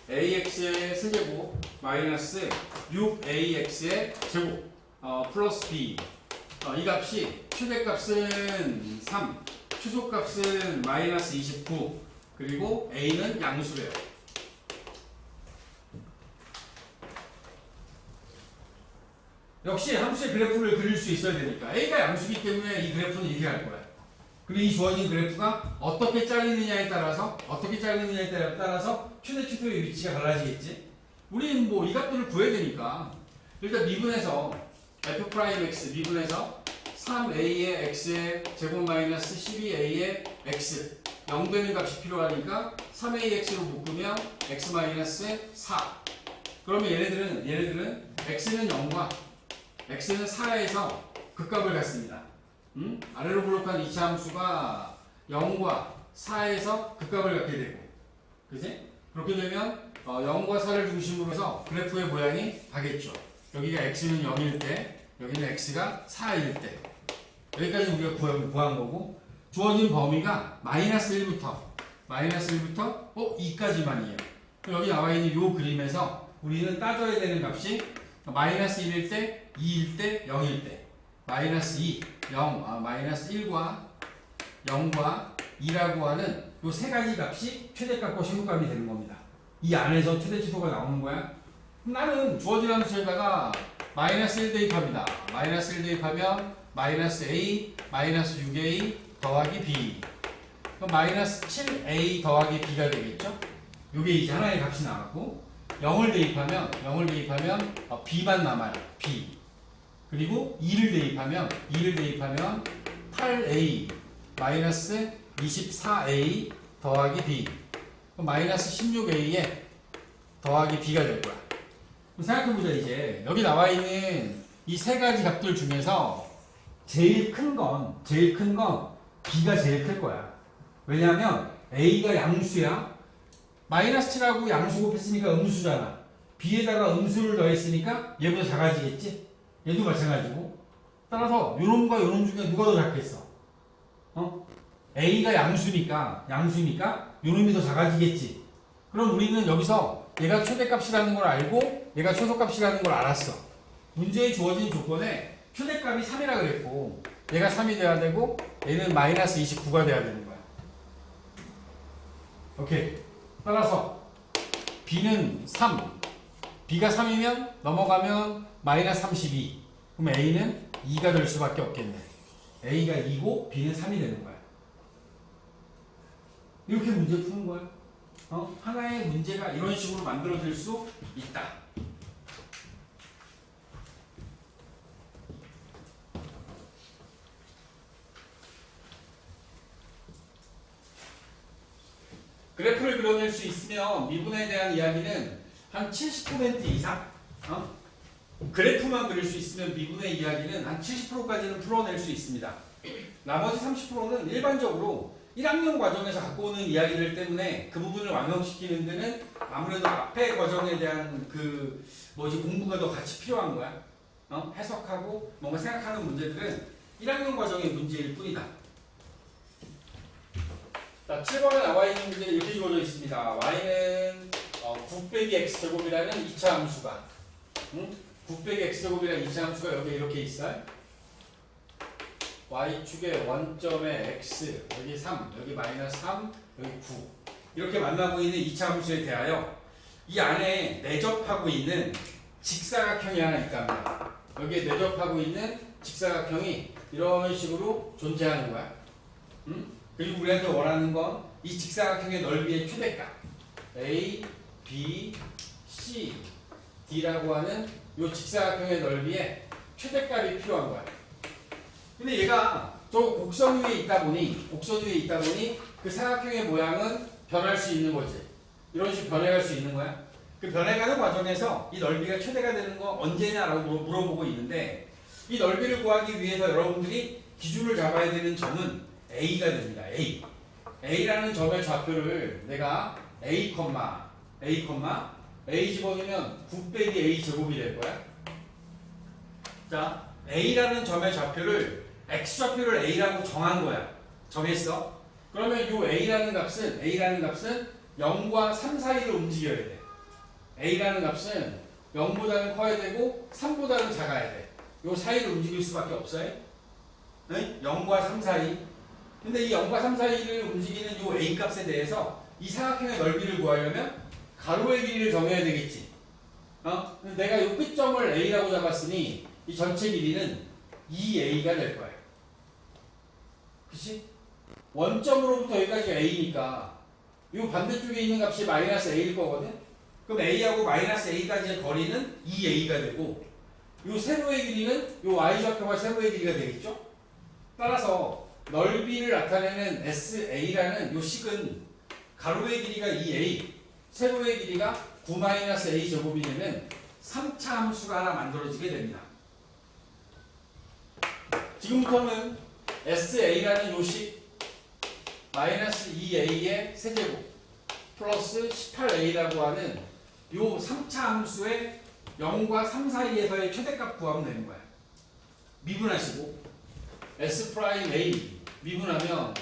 S1: ax의 세제곱 마이너스 6ax의 제곱 플러스 b 이 값이 최대값은 3 최소값은 마이너스 29 그리고 a는 양수래요. 역시 함수의 그래프를 그릴 수 있어야 되니까 a가 양수기 때문에 이 그래프는 이렇게 할 거야. 그리고 이 주어진 그래프가 어떻게 잘리느냐에 따라서 최대 최소의 위치가 달라지겠지. 우리는 뭐 이 값들을 구해야 되니까 일단 미분해서 f'x 미분해서 3a의 x의 제곱 마이너스 12a의 x 0 되는 값이 필요하니까 3ax로 묶으면 x 마이너스 4 그러면 얘네들은 x는 0과 x는 4에서 극값을 갖습니다. 아래로 블록한 2차 함수가 0과 4에서 극값을 갖게 되고 그지? 그렇게 되면 0과 4를 중심으로 해서 그래프의 모양이 가겠죠. 여기가 x는 0일 때 여기는 x가 4일 때 여기까지 우리가 구한 거고 주어진 범위가 마이너스 1부터 2까지만이에요. 여기 나와 있는 이 그림에서 우리는 따져야 되는 값이 마이너스 1일 때 2일 때 0일 때 마이너스 2, 0, 마이너스 1과 0과 2라고 하는 이 세 가지 값이 최대값과 최소값이 되는 겁니다. 이 안에서 최대 최소가 나오는 거야. 나는 주어진 함수에다가 마이너스 1 대입합니다. 마이너스 1 대입하면 마이너스 a 마이너스 6a 더하기 b. 그럼 마이너스 7a 더하기 b가 되겠죠? 요게 이제 하나의 값이 나왔고 0을 대입하면 b만 남아요. b. 그리고 2를 대입하면 8a 마이너스 24a 더하기 b. 그럼 마이너스 16a에 더하기 b가 될 거야. 그럼 생각해보자. 이제 여기 나와 있는 이 세 가지 값들 중에서 제일 큰 건 b가 제일 클 거야. 왜냐하면 a가 양수야. 마이너스 7하고 양수 곱했으니까 음수잖아. b에다가 음수를 더했으니까 얘보다 작아지겠지? 얘도 마찬가지고. 따라서 요놈과 요놈 중에 누가 더 작겠어? a가 양수니까 요놈이 더 작아지겠지. 그럼 우리는 여기서 얘가 최대값이라는 걸 알고 얘가 최소값이라는 걸 알았어. 문제에 주어진 조건에 최대값이 3이라 그랬고 얘가 3이 돼야 되고 얘는 마이너스 29가 돼야 되는 거야. 오케이. 따라서 b는 3. b가 3이면 넘어가면 마이너스 32. 그럼 a는 2가 될 수밖에 없겠네. a가 2고 b는 3이 되는 거야. 이렇게 문제 푸는 거야. 하나의 문제가 이런 식으로 만들어질 수 있다. 그래프를 그려낼 수 있으면 미분에 대한 이야기는 한 70% 이상, 그래프만 그릴 수 있으면 미분의 이야기는 한 70%까지는 풀어낼 수 있습니다. 나머지 30%는 일반적으로 1학년 과정에서 갖고 오는 이야기들 때문에 그 부분을 완성시키는 데는 아무래도 앞에 과정에 대한 공부가 더 같이 필요한 거야. 해석하고 뭔가 생각하는 문제들은 1학년 과정의 문제일 뿐이다. 자, 7번에 나와 있는 문제 이렇게 주어져 있습니다. y는 9 빼기 x제곱이라는 2차 함수가 9 빼기 x제곱이라는 2차 함수가 여기 이렇게 있어요. y축의 원점에 x, 여기 3, 여기 마이너스 3, 여기 9 이렇게 만나고 있는 2차 함수에 대하여 이 안에 내접하고 있는 직사각형이 하나 있답니다. 여기에 내접하고 있는 직사각형이 이런 식으로 존재하는 거야. 그리고 우리한테 원하는 건 이 직사각형의 넓이의 최대값 A, B, C, D라고 하는 이 직사각형의 넓이의 최대값이 필요한 거야. 근데 얘가 저 곡선 위에 있다 보니 그 사각형의 모양은 변할 수 있는 거지. 이런 식으로 변해갈 수 있는 거야. 그 변해가는 과정에서 이 넓이가 최대가 되는 거 언제냐라고 물어보고 있는데 이 넓이를 구하기 위해서 여러분들이 기준을 잡아야 되는 점은 A가 됩니다. A라는 점의 좌표를 내가 A 집어넣으면 9 빼기 A 제곱이 될 거야. 자, A라는 점의 좌표를 X좌표를 A라고 정한 거야. 정했어. 그러면 이 A라는 값은 0과 3 사이를 움직여야 돼. A라는 값은 0보다는 커야 되고 3보다는 작아야 돼. 이 사이를 움직일 수밖에 없어요. 네? 0과 3 사이. 근데 이 0과 3 사이를 움직이는 이 A 값에 대해서 이 사각형의 넓이를 구하려면 가로의 길이를 정해야 되겠지. 내가 이 끝점을 A라고 잡았으니 이 전체 길이는 2A가 될 거야. 그치? 원점으로부터 여기까지 A니까 이 반대쪽에 있는 값이 마이너스 A일 거거든? 그럼 A하고 마이너스 A까지의 거리는 2A가 되고 이 세로의 길이는 이 Y좌표가 세로의 길이가 되겠죠? 따라서 넓이를 나타내는 SA라는 요 식은 가로의 길이가 2A, 세로의 길이가 9-A 제곱이 되면 3차 함수가 하나 만들어지게 됩니다. 지금부터는 SA라는 요 식 마이너스 2A의 세제곱 플러스 18A라고 하는 요 3차 함수의 0과 3 사이에서의 최대값 구하면 되는 거야. 미분하시고 S'A 미분하면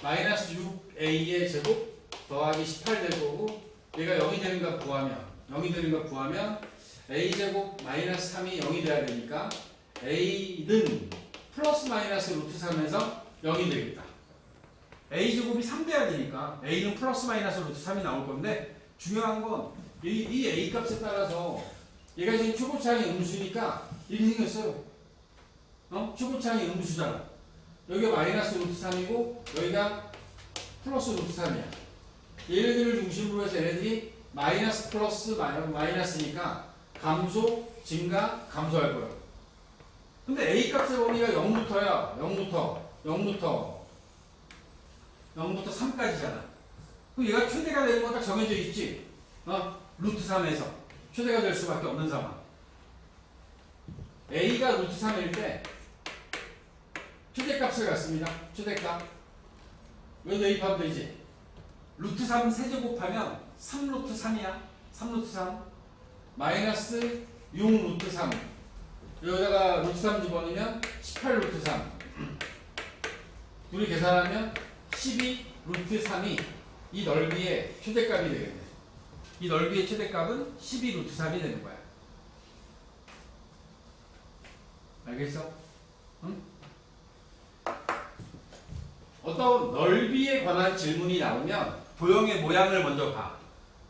S1: 마이너스 6A의 제곱 더하기 18 될 거고 얘가 0이 되는 값 구하면 A제곱 마이너스 3이 0이 돼야 되니까 A는 플러스 마이너스 루트 3에서 0이 되겠다. A제곱이 3 돼야 되니까 A는 플러스 마이너스 루트 3이 나올 건데 중요한 건 이 A 값에 따라서 얘가 지금 초고차항이 음수니까 이렇게 생겼어요. 초고차항이 음수잖아. 여기가 마이너스 루트 3이고 여기가 플러스 루트 3이야. 얘네들을 중심으로 해서 얘네들이 마이너스 플러스 마이너스니까 감소, 증가, 감소할 거야. 근데 A 값의 범위가 0부터야. 0부터 3까지잖아. 그럼 얘가 최대가 되는 건 딱 정해져 있지. 루트 3에서 최대가 될 수밖에 없는 상황. A가 루트 3일 때 최대값을 갖습니다. 최대값. 여기 대입하면 되지. 루트 3 세제곱하면 3루트 3이야. 3루트 3. 마이너스 6루트 3. 여기다가 루트 3 집어넣으면 18루트 3. 둘이 계산하면 12루트 3이 이 넓이의 최대값이 되겠네. 이 넓이의 최대값은 12루트 3이 되는 거야. 알겠어? 응? 어떤 넓이에 관한 질문이 나오면 도형의 모양을 먼저 봐.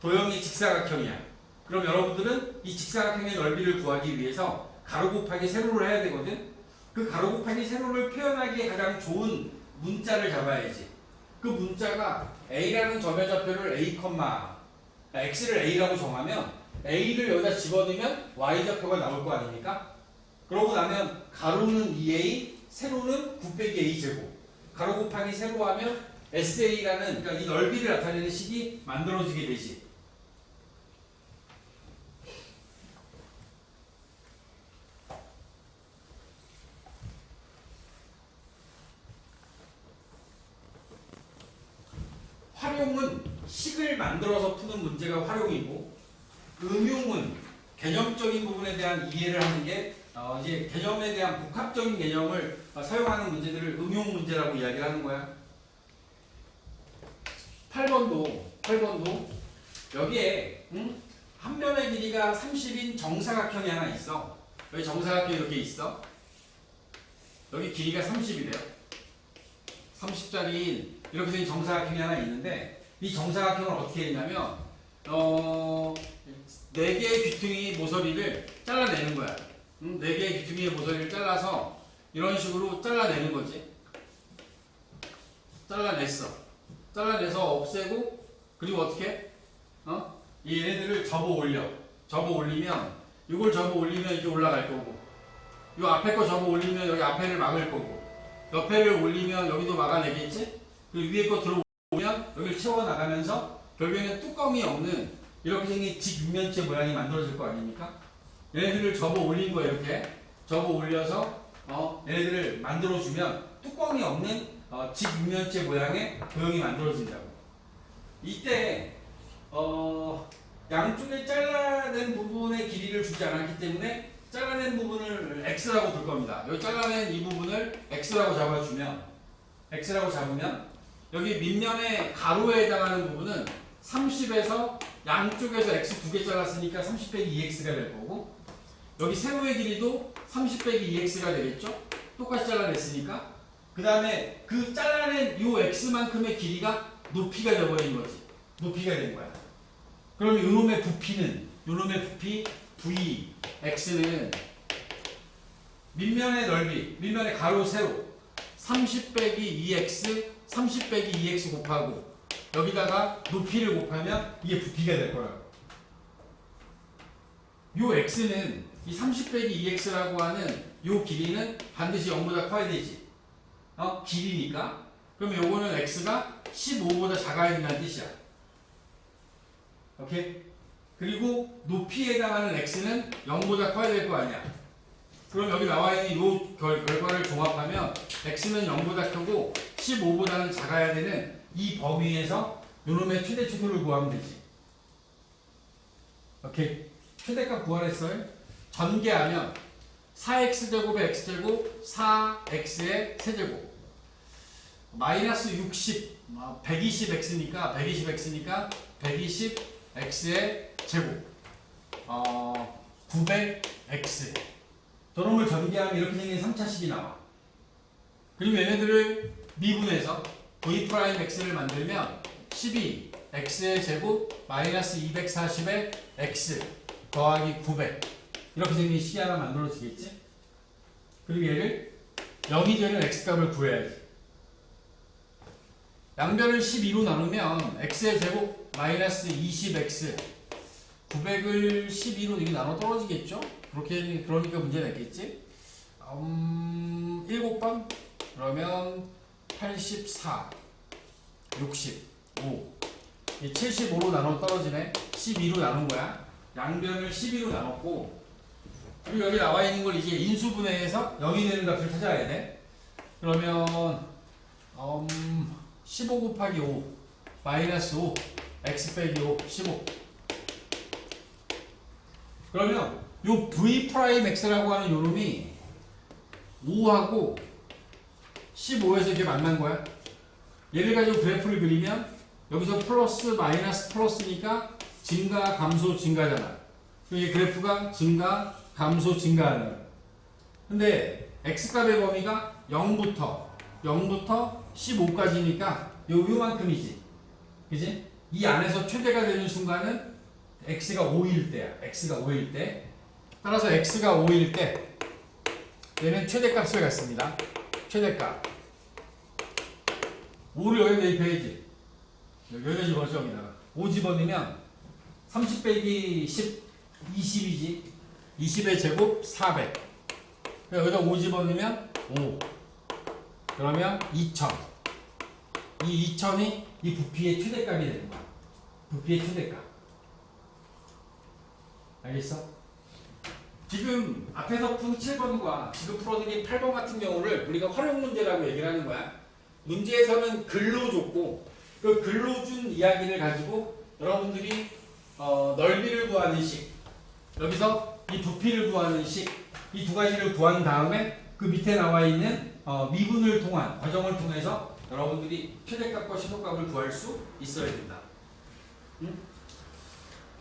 S1: 도형이 직사각형이야. 그럼 여러분들은 이 직사각형의 넓이를 구하기 위해서 가로 곱하기 세로를 해야 되거든. 그 가로 곱하기 세로를 표현하기에 가장 좋은 문자를 잡아야지. 그 문자가 A라는 점의 좌표를 A, X를 A라고 정하면 A를 여기다 집어넣으면 Y 좌표가 나올 거 아닙니까? 그러고 나면 가로는 2A, 세로는 9 빼기 A 제곱. 가로 곱하기 세로 하면 SA라는 그러니까 이 넓이를 나타내는 식이 만들어지게 되지. 활용은 식을 만들어서 푸는 문제가 활용이고, 응용은 개념적인 부분에 대한 이해를 하는 게 이제 개념에 대한 복합적인 개념을 사용하는 문제들을 응용 문제라고 이야기를 하는 거야. 8번도 여기에 한 면의 길이가 30인 정사각형이 하나 있어. 여기 정사각형이 이렇게 있어. 여기 길이가 30이래요. 30짜리인 이렇게 된 정사각형이 하나 있는데 이 정사각형을 어떻게 했냐면 4개의 귀퉁이 모서리를 잘라내는 거야. 4개의 귀퉁이의 모서리를 잘라서 이런 식으로 잘라내는 거지. 잘라내서 없애고, 그리고 어떻게? 이 얘네들을 접어 올리면 이걸 접어 올리면 이게 올라갈 거고, 이 앞에 거 접어 올리면 여기 앞에를 막을 거고, 옆에를 올리면 여기도 막아내겠지? 그리고 위에 거 들어오면 여기를 채워나가면서 결국에는 뚜껑이 없는 이렇게 생긴 직육면체 모양이 만들어질 거 아닙니까? 얘네들을 접어 올린 거예요. 이렇게 접어 올려서 얘네들을 만들어주면 뚜껑이 없는 직육면체 모양의 도형이 만들어진다고. 이때 양쪽에 잘라낸 부분의 길이를 주지 않았기 때문에 잘라낸 부분을 x라고 불 겁니다. 여기 잘라낸 이 부분을 x라고 잡으면 여기 밑면의 가로에 해당하는 부분은 30에서 양쪽에서 x 2개 잘랐으니까 30 빼기 2x가 될 거고, 여기 세로의 길이도 30 빼기 2x가 되겠죠? 똑같이 잘라냈으니까. 그 다음에 그 잘라낸 요 x만큼의 길이가 높이가 되어버린 거지. 높이가 된 거야. 그럼 요놈의 부피 v x는 밑면의 넓이, 밑면의 가로 세로 30 빼기 2x 30 빼기 2x 곱하고 여기다가 높이를 곱하면 이게 부피가 될 거라고. 요 x는 이 30 빼기 2x라고 하는 요 길이는 반드시 0보다 커야 되지. 길이니까. 그럼 요거는 x가 15보다 작아야 된다는 뜻이야. 오케이? 그리고 높이에 해당하는 x는 0보다 커야 될 거 아니야. 그럼 여기 나와 있는 요 결과를 종합하면 x는 0보다 크고 15보다는 작아야 되는 이 범위에서 요놈의 최대 최소를 구하면 되지. 오케이? 최대값 구하랬어요? 전개하면 4x제곱의 x제곱 4x의 세제곱 마이너스 60 120x니까 120x의 제곱 900x 저놈을 전개하면 이렇게 생긴 3차식이 나와. 그리고 얘네들을 미분해서 v'x를 만들면 12x의 제곱 마이너스 240의 x 더하기 900 이렇게 생긴 식이 하나 만들어지겠지? 그리고 얘를 0이 되는 x값을 구해야지. 양변을 12로 나누면 x의 제곱 마이너스 20x 900을 12로 이렇게 나눠 떨어지겠죠? 그러니까 문제 냈겠지? 7번? 그러면 84 65 이 75로 나눠 떨어지네. 12로 나눈 거야. 양변을 12로 나눴고, 그리고 여기 나와 있는 걸 이제 인수분해해서 0이 되는 값을 찾아야 돼. 그러면 15 곱하기 5 마이너스 5 x 빼기 5 15. 그러면 요 v 프라임 x라고 하는 요 놈이 5하고 15에서 이렇게 만난 거야. 얘를 가지고 그래프를 그리면 여기서 플러스 마이너스 플러스니까 증가 감소 증가잖아. 이 그래프가 증가 감소 증가하는 거야. 근데 x값의 범위가 0부터 15까지니까 요만큼이지. 그지? 이 안에서 최대가 되는 순간은 x가 5일 때야. x가 5일 때. 따라서 x가 5일 때 얘는 최대값을 갖습니다. 최대값 5를 여기 대입해야지. 여기다 집어넣죠. 여기다가 5 집어넣으면 30 빼기 10 20이지. 20의 제곱 400. 여기다 5 집어넣으면 5. 그러면 2000. 이 2000이 이 부피의 최대값이 되는 거야. 부피의 최대값. 알겠어? 지금 앞에서 푼 7번과 지금 풀어드린 8번 같은 경우를 우리가 활용 문제라고 얘기를 하는 거야. 문제에서는 글로 줬고 그 글로 준 이야기를 가지고 여러분들이 넓이를 구하는 식, 여기서 이 부피를 구하는 식, 이 두 가지를 구한 다음에 그 밑에 나와 있는 미분을 통한 과정을 통해서 여러분들이 최대값과 최소값을 구할 수 있어야 된다. 응?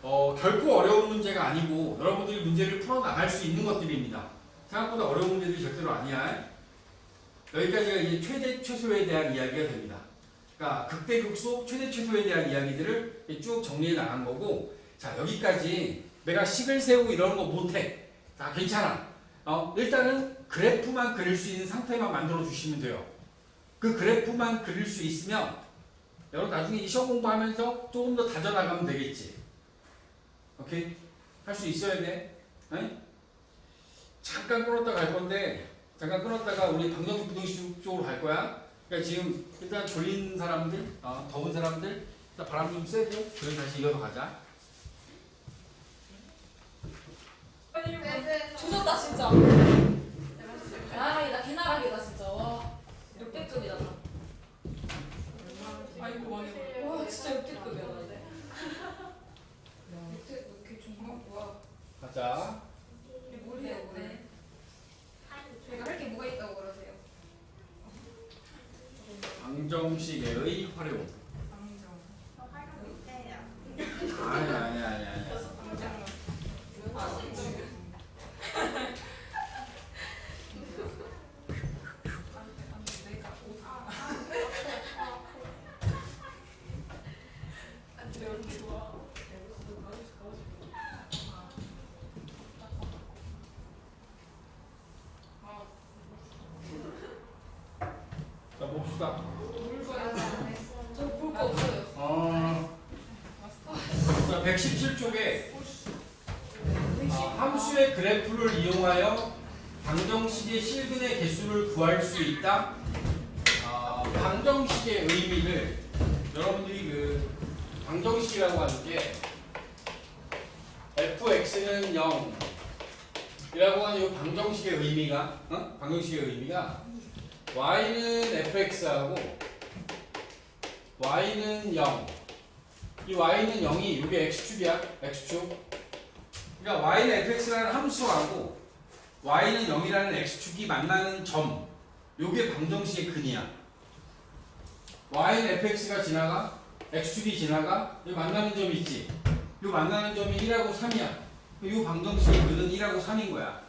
S1: 결코 어려운 문제가 아니고 여러분들이 문제를 풀어나갈 수 있는 것들입니다. 생각보다 어려운 문제들이 절대로 아니야. 여기까지가 이제 최대 최소에 대한 이야기가 됩니다. 그러니까 극대 극소 최대 최소에 대한 이야기들을 쭉 정리해 나간 거고, 자 여기까지 내가 식을 세우고 이런 거 못해. 자 괜찮아. 일단은 그래프만 그릴 수 있는 상태만 만들어 주시면 돼요. 그 그래프만 그릴 수 있으면 여러분 나중에 이 시험 공부하면서 조금 더 다져나가면 되겠지. 오케이? 할 수 있어야 돼. 아니? 잠깐 끊었다 갈 건데, 잠깐 끊었다가 우리 방정식 부등식 쪽으로 갈 거야. 그러니까 지금 일단 졸린 사람들, 더운 사람들, 일단 바람 좀 쐬고, 그래서 다시 이어서 가자.
S2: 조졌다 진짜. 나 개나락이다 진짜. 와 역대급이다.
S3: 아이고 많이
S2: 와 진짜 역대급이야.
S3: 이렇게 중간 뭐야?
S1: 가자.
S3: 뭐래요? 네. 제가 할 게 뭐가 있다고 그러세요?
S1: 방정식의 활용. 아니야. 자 봅시다.
S2: 저 볼 거 없어요.
S1: 자 117쪽에 함수의 그래프를 이용하여 방정식의 실근의 개수를 구할 수 있다. 방정식의 의미를 여러분들이 그 방정식이라고 하는 게 fx는 0 이라고 하는 이 방정식의 의미가 방정식의 의미가 y는 fx하고 y는 0. 이 y는 0이 이게 x축이야. x축. 그러니까 y는 fx라는 함수하고 y는 0이라는 x축이 만나는 점. 요게 방정식의 근이야. y는 fx가 지나가, x축이 지나가, 여기 만나는 점이 있지. 요 만나는 점이 1하고 3이야. 요 방정식의 근은 1하고 3인 거야.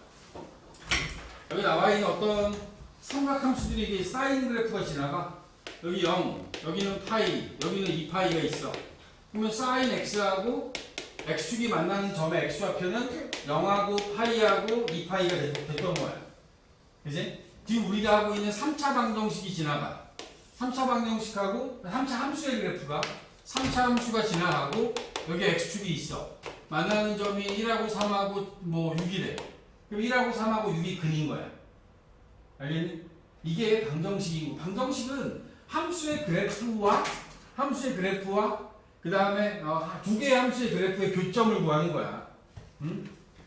S1: 여기 나와 있는 어떤 삼각함수들이 이게 사인 그래프가 지나가. 여기 0, 여기는 파이, 여기는 2파이가 있어. 그러면 사인 x하고 x축이 만나는 점의 x좌표는 0하고 파이하고 2파이가 됐던 거야. 그지? 지금 우리가 하고 있는 3차 방정식이 지나가. 3차 방정식하고 3차 함수의 그래프가 3차 함수가 지나가고 여기 x축이 있어. 만나는 점이 1하고 3하고 뭐 6이래. 그럼 1하고 3하고 6이 근인 거야. 알겠니? 이게 방정식이고, 방정식은 함수의 그래프와 그 다음에 두 개의 함수의 그래프의 교점을 구하는 거야.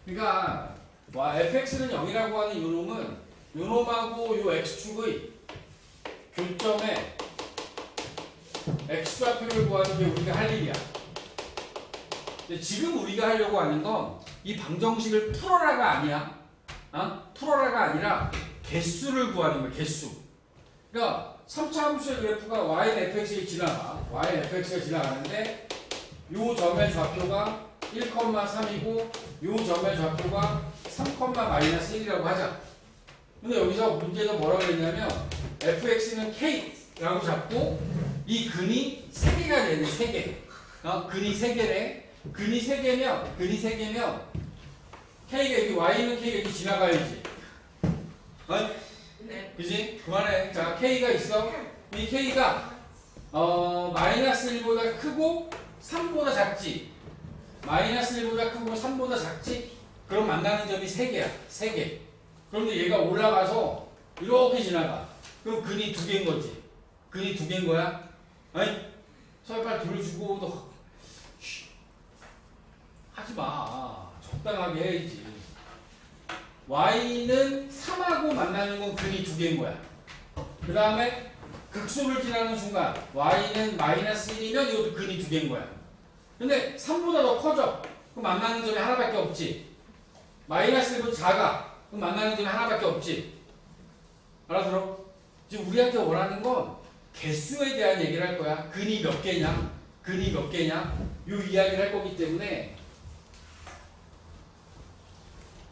S1: 그러니까 fx는 0이라고 하는 요 놈은 요 놈하고 요 x축의 교점에 x좌표를 구하는 게 우리가 할 일이야. 근데 지금 우리가 하려고 하는 건 이 방정식을 풀어라가 아니야. 풀어라가 아니라 개수를 구하는 거야. 개수. 그러니까 3차 함수의 그래프가 y fx에 지나가. y fx가 지나가는데 요 점의 좌표가 1,3이고 요 점의 좌표가 3,-1이라고 하자. 근데 여기서 문제는 뭐라고 했냐면 fx는 k라고 잡고 이 근이 3개가 되네. 3개. 근이 3개네. 근이 3개면 k가 여기 y는 k 여기 지나가야지.
S3: 네.
S1: 그지? 그만해. 자, k가 있어. 이 k가 마이너스 1보다 크고 3보다 작지. 마이너스 1보다 크고 3보다 작지. 그럼 만나는 점이 3개야. 3개. 그런데 얘가 올라가서 이렇게 지나가. 그럼 근이 2개인 거지. 근이 2개인 거야. 아니? 서울빨 돌려주고 너 하지 마. 적당하게 해야지. y는 3하고 만나는 건 근이 2개인 거야. 그 다음에 극소를 지나는 순간 y는 마이너스 1이면 이것도 근이 2개인 거야. 근데 3보다 더 커져. 그럼 만나는 점이 하나밖에 없지. 마이너스 1보다 작아. 그럼 만나는 점이 하나밖에 없지. 알아들어? 지금 우리한테 원하는 건 개수에 대한 얘기를 할 거야. 근이 몇 개냐? 근이 몇 개냐? 이 이야기를 할 거기 때문에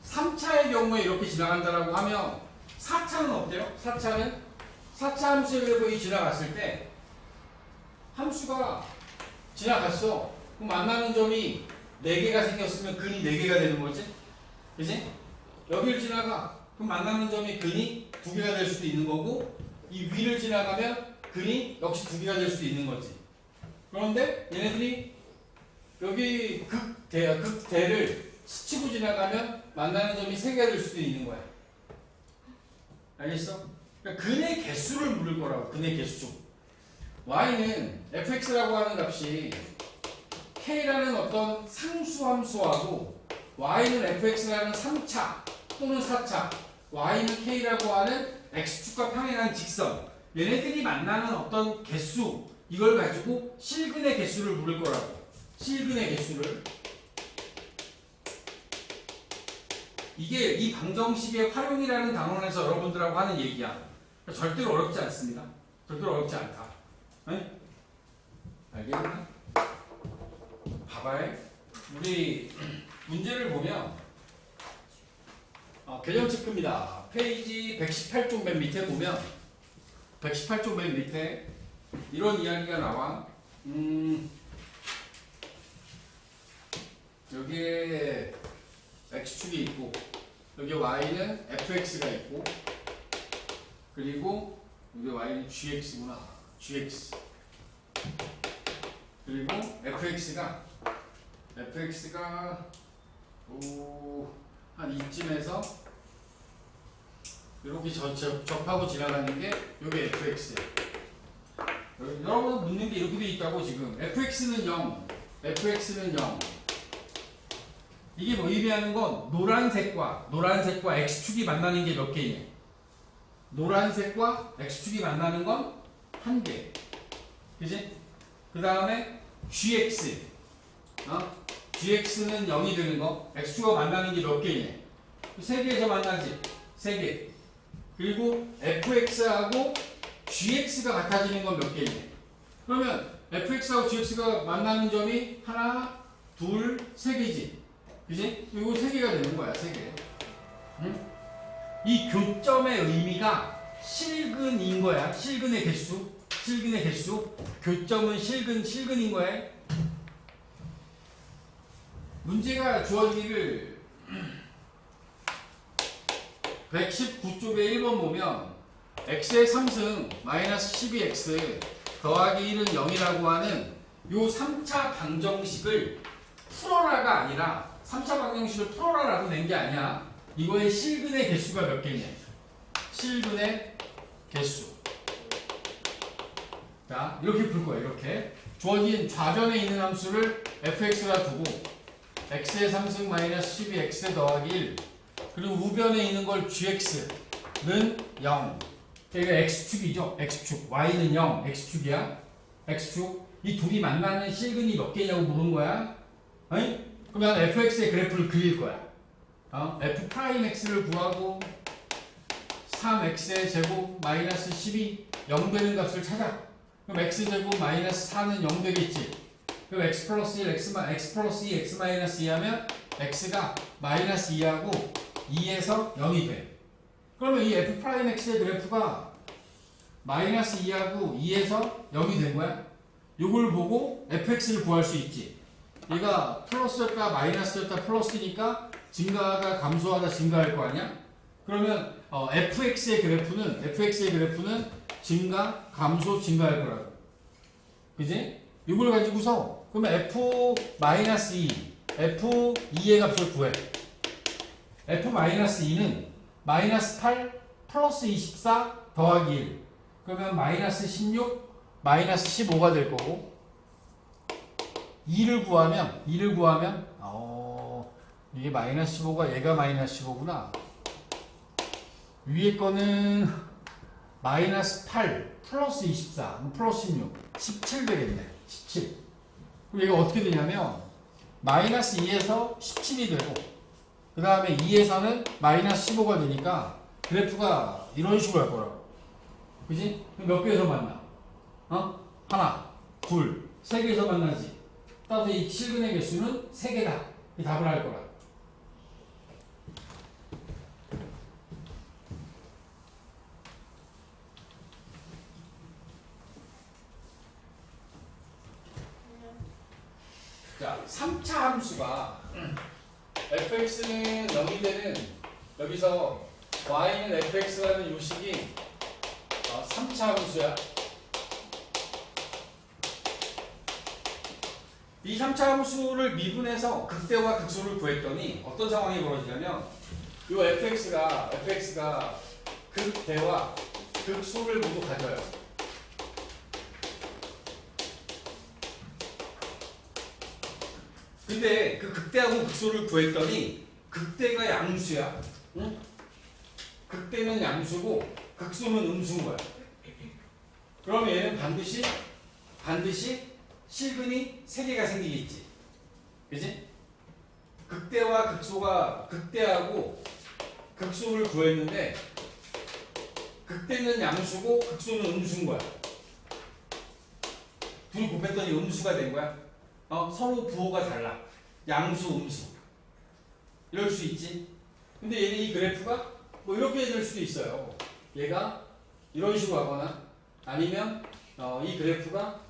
S1: 3차의 경우에 이렇게 지나간다라고 하면 4차는 어때요? 4차 함수의 그래프가 지나갔을 때 함수가 지나갔어. 그럼 만나는 점이 4개가 생겼으면 근이 4개가 되는 거지? 그지? 여기를 지나가. 그럼 만나는 점이 근이 2개가 될 수도 있는 거고 이 위를 지나가면 근이 역시 2개가 될 수도 있는 거지. 그런데 얘네들이 여기 극대를 스치고 지나가면 만나는 점이 3개가 될 수도 있는 거야. 알겠어? 그러니까 근의 개수를 물을 거라고. 근의 개수. y는 fx라고 하는 값이 k라는 어떤 상수함수하고 y는 fx라는 3차 또는 4차 y는 k라고 하는 x축과 평행한 직선 얘네들이 만나는 어떤 개수 이걸 가지고 실근의 개수를 물을 거라고. 실근의 개수를. 이게 이 방정식의 활용이라는 단원에서 여러분들하고 하는 얘기야. 절대로 어렵지 않습니다. 절대로 어렵지 않다. 네? 알겠나? 봐봐요. 우리 문제를 보면 개념 체크입니다. 페이지 118쪽 맨 밑에 보면 118쪽 맨 밑에 이런 이야기가 나와. 여기에 x축이 있고 여기 y는 fx가 있고 그리고 여기 y는 gx구나. gx 그리고 fx가 한 이쯤에서 이렇게 접하고 지나가는 게 여기 fx야. 여러분 묻는 게 이렇게 돼 있다고 지금. fx는 0 이게 뭐 의미하는 건 노란색과 x축이 만나는 게 몇 개냐? 노란색과 x축이 만나는 건 1개. 그지? 그 다음에 gx gx는 0이 되는 거. x축과 만나는 게 몇 개냐? 3개에서 만나지. 3개. 그리고 fx하고 gx가 같아지는 건 몇 개냐? 그러면 fx하고 gx가 만나는 점이 하나, 둘, 3개지. 그지? 이거 3개가 되는 거야. 3개. 응? 이 교점의 의미가 실근인 거야. 실근의 개수. 교점은 실근인 거야. 문제가 주어지기를 119쪽에 1번 보면 x의 3승 마이너스 12x 더하기 1은 0이라고 하는 요 3차 방정식을 풀어라가 아니라 3차 방정식을 풀어라라고 낸 게 아니야. 이거의 실근의 개수가 몇 개냐? 실근의 개수. 자, 이렇게 풀 거야. 이렇게 주어진 좌변에 있는 함수를 fx라 두고 x의 3승 마이너스 12x 더하기 1 그리고 우변에 있는 걸 gx는 0. 그러니까 x축이죠. x축. y는 0. x축이야. x축. 이 둘이 만나는 실근이 몇 개냐고 물은 거야. 어이? 그러면 fx의 그래프를 그릴 거야. f'x를 구하고 3x의 제곱 마이너스 12 0 되는 값을 찾아. 그럼 x제곱 마이너스 4는 0 되겠지. 그럼 x 플러스 1, x 플러스 2, x 마이너스 2 하면 x가 마이너스 2하고 2에서 0이 돼. 그러면 이 f'x의 그래프가 마이너스 2하고 2에서 0이 된 거야. 이걸 보고 fx를 구할 수 있지. 얘가 플러스였다 마이너스였다 플러스니까 증가하다 감소하다 증가할 거 아니야? 그러면 fx의 그래프는 증가, 감소, 증가할 거라고. 그지? 이걸 가지고서 그러면 f-2, f2의 값을 구해. f-2는 마이너스 8 플러스 24 더하기 1. 그러면 마이너스 16, 마이너스 15가 될 거고 2를 구하면 이게 마이너스 15가 얘가 마이너스 15구나. 위에 거는 마이너스 8 플러스 24 플러스 16 17 되겠네. 17. 그럼 얘가 어떻게 되냐면 마이너스 2에서 17이 되고 그 다음에 2에서는 마이너스 15가 되니까 그래프가 이런 식으로 할 거라고. 그지? 그럼 몇 개에서 만나? 하나, 둘, 세 개에서 만나지. 따라서 이 실근의 개수는 3개다. 이 답을 할 거라. 자, 3차 함수가 fx는 0이 되는 여기서 y는 fx라는 요식이 3차 함수야. 이 3차 함수를 미분해서 극대와 극소를 구했더니 어떤 상황이 벌어지냐면 이 fx가 극대와 극소를 모두 가져요. 근데 그 극대하고 극소를 구했더니 극대가 양수야. 응? 극대는 양수고 극소는 음수인 거야. 그러면 얘는 반드시 실근이 3개가 생기겠지. 그지? 극대와 극소가 극대하고 극소를 구했는데 극대는 양수고 극소는 음수인 거야. 둘이 곱했더니 음수가 된 거야. 서로 부호가 달라. 양수, 음수. 이럴 수 있지. 근데 얘는 이 그래프가 뭐 이렇게 될 수도 있어요. 얘가 이런 식으로 하거나 아니면 이 그래프가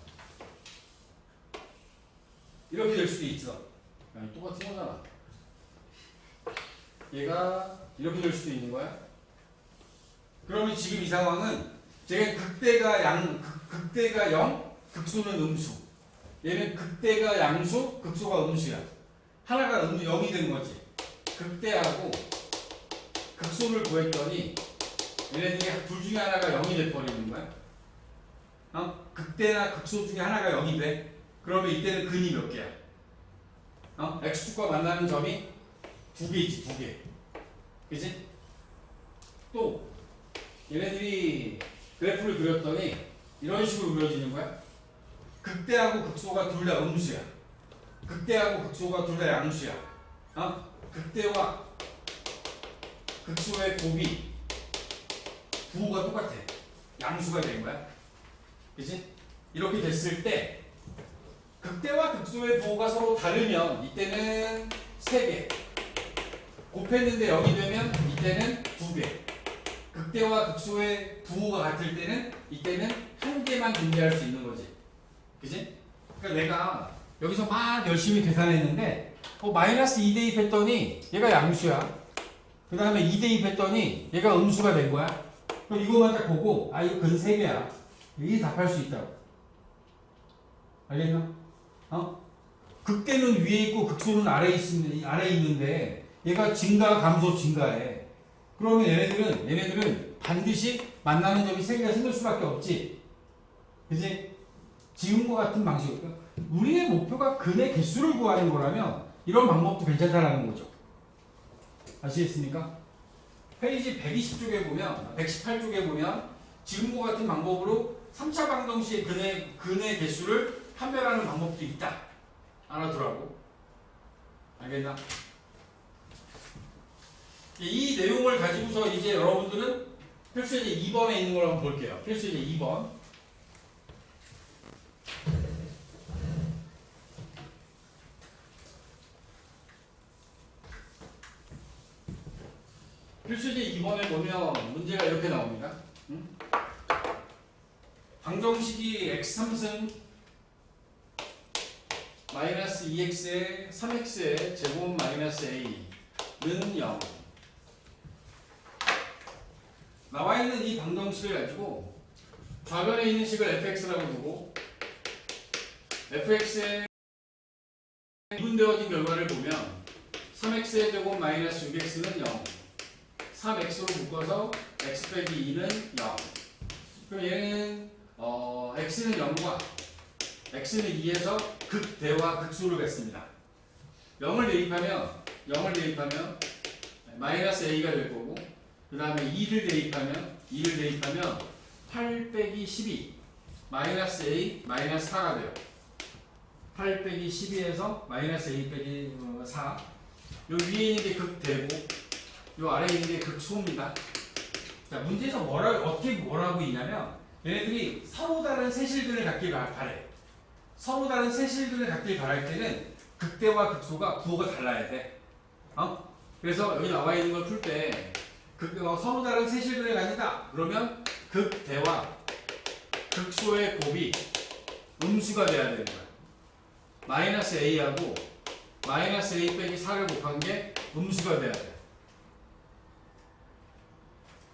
S1: 이렇게 될 수도 있어. 아니, 똑같은 거잖아. 얘가 이렇게 될 수도 있는 거야. 그러면 지금 이 상황은 제가 극대가 0, 극소는 음수. 얘는 극대가 양수, 극소가 음수야. 하나가 0이 된 거지. 극대하고 극소를 구했더니 얘네들이 둘 중에 하나가 0이 돼버리는 거야. 극대나 극소 중에 하나가 0이 돼. 그러면 이때는 근이 몇 개야? x축과 만나는 점이 2개이지, 2개. 그치? 또 얘네들이 그래프를 그렸더니 이런 식으로 그려지는 거야. 극대하고 극소가 둘 다 음수야. 극대하고 극소가 둘 다 양수야. 극대와 극소의 곱이 부호가 똑같아. 양수가 된 거야. 그치? 이렇게 됐을 때 극대와 극소의 부호가 서로 다르면 이때는 3개. 곱했는데 0이 되면 이때는 2개. 극대와 극소의 부호가 같을 때는 이때는 1개만 존재할 수 있는 거지. 그지? 그러니까 내가 여기서 막 열심히 계산했는데 마이너스 2 대입했더니 얘가 양수야. 그 다음에 2 대입했더니 얘가 음수가 된 거야. 그럼 이거만 딱 보고 이거 근 3개야. 이게 답할 수 있다고. 알겠나? 극대는 위에 있고 극소는 아래에 있는데 얘가 증가, 감소, 증가해. 그러면 얘네들은 반드시 만나는 점이 3개가 생길 수밖에 없지. 그지? 지금과 같은 방식으로. 우리의 목표가 근의 개수를 구하는 거라면 이런 방법도 괜찮다라는 거죠. 아시겠습니까? 페이지 120쪽에 보면, 118쪽에 보면 지금과 같은 방법으로 3차 방정 시의 근의 개수를 판별하는 방법도 있다. 알아두라고. 알겠나? 이 내용을 가지고서 이제 여러분들은 필수제 2번에 있는 걸 한번 볼게요. 필수제 2번. 필수제 2번에 보면 문제가 이렇게 나옵니다. 방정식이 x3승 마이너스 2x의 3x의 제곱 마이너스 a는 0. 나와 있는 이 방정식을 가지고 좌변에 있는 식을 fx라고 두고 fx의 미분되어진 결과를 보면 3x의 제곱 마이너스 6x는 0, 3x로 묶어서 x 빼기 2는 0. 그럼 얘는 x는 0과 x는 2에서 극대와 극소를 뺐습니다. 0을 대입하면 마이너스 a가 될 거고, 그 다음에 2를 대입하면 8 빼기 12 마이너스 a 마이너스 4가 돼요. 8 빼기 12에서 마이너스 a 빼기 4. 요 위에 있는 게 극대고 요 아래에 있는 게 극소입니다. 자, 문제에서 뭐라고 있냐면 얘네들이 서로 다른 세실근을 갖길 바래. 서로 다른 세실근을 갖길 바랄 때는 극대와 극소가 부호가 달라야 돼. 그래서 여기 나와 있는 걸 풀 때 서로 다른 세실근을 가진다. 그러면 극대와 극소의 곱이 음수가 돼야 되는 거야. 마이너스 a하고 마이너스 a 빼기 4를 곱한 게 음수가 돼야 돼.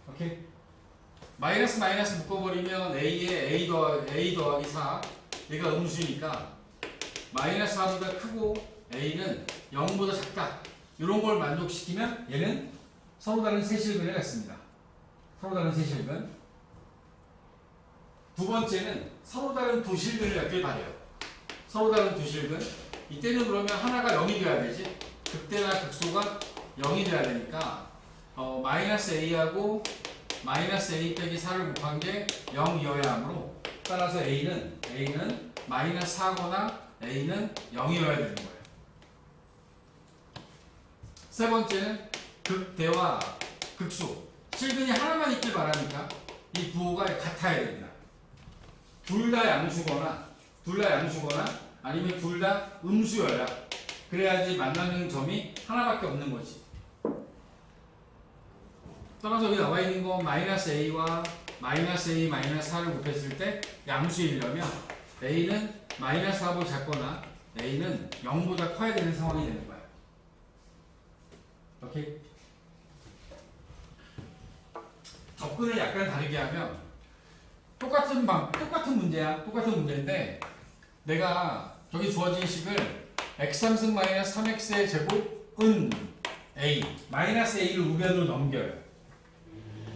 S1: 오케이? 마이너스 묶어버리면 a에 a 더하기 4 얘가 음수니까 마이너스 4보다 크고 a는 0보다 작다. 이런 걸 만족시키면 얘는 서로 다른 세실근을 갖습니다. 서로 다른 세실근. 두 번째는 서로 다른 두실근을 갖길 바래요. 서로 다른 두실근. 이때는 그러면 하나가 0이 돼야 되지. 극대나 극소가 0이 돼야 되니까 마이너스 a하고 마이너스 a 빼기 4를 곱한 게 0이어야 하므로 따라서 a는 마이너스 4거나 a는 0이어야 되는 거예요. 세 번째는 극대와 극소. 실근이 하나만 있길 바라니까 이 부호가 같아야 됩니다. 둘 다 양수거나 아니면 둘 다 음수여야 그래야지 만나는 점이 하나밖에 없는 거지. 따라서 여기 나와 있는 건 마이너스 a와 마이너스 a 마이너스 4를 곱했을 때 양수이려면 a는 마이너스 4보다 작거나 a는 0보다 커야 되는 상황이 되는 거야. 오케이? 접근을 약간 다르게 하면 똑같은 문제인데 내가 저기 주어진 식을 x3승 마이너스 3x의 제곱은 a 마이너스 a를 우변으로 넘겨요.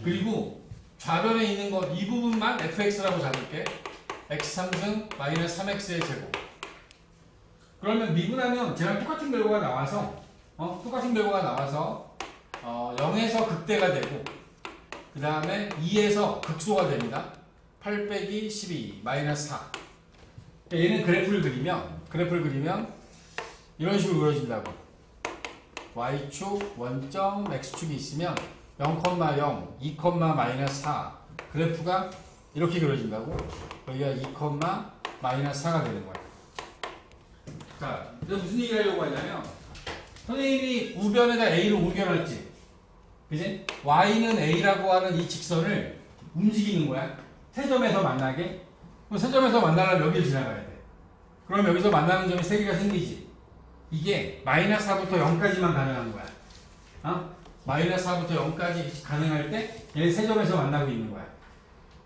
S1: 그리고 좌변에 있는 것 이 부분만 fx라고 잡을게. x3승 마이너스 3x의 제곱. 그러면 미분하면 쟤랑 똑같은 결과가 나와서 0에서 극대가 되고 그 다음에 2에서 극소가 됩니다. 8 빼기 12 마이너스 4. 얘는 그래프를 그리면 이런 식으로 그려진다고. y축, 원점, x축이 있으면 0, 2, 마이너스 4 그래프가 이렇게 그려진다고. 여기가 2, 마이너스 4가 되는 거야. 자, 이제 무슨 얘기를 하려고 하냐면 선생님이 우변에다 a를 옮겨놨지. 그지? y는 a라고 하는 이 직선을 움직이는 거야. 세점에서 만나게. 그럼 세점에서 만나려면 여기를 지나가야 돼. 그럼 여기서 만나는 점이 3개가 생기지. 이게 마이너스 4부터 0까지만 가능한 거야. 마이너스 4부터 0까지 가능할 때 얘는 세 점에서 만나고 있는 거야.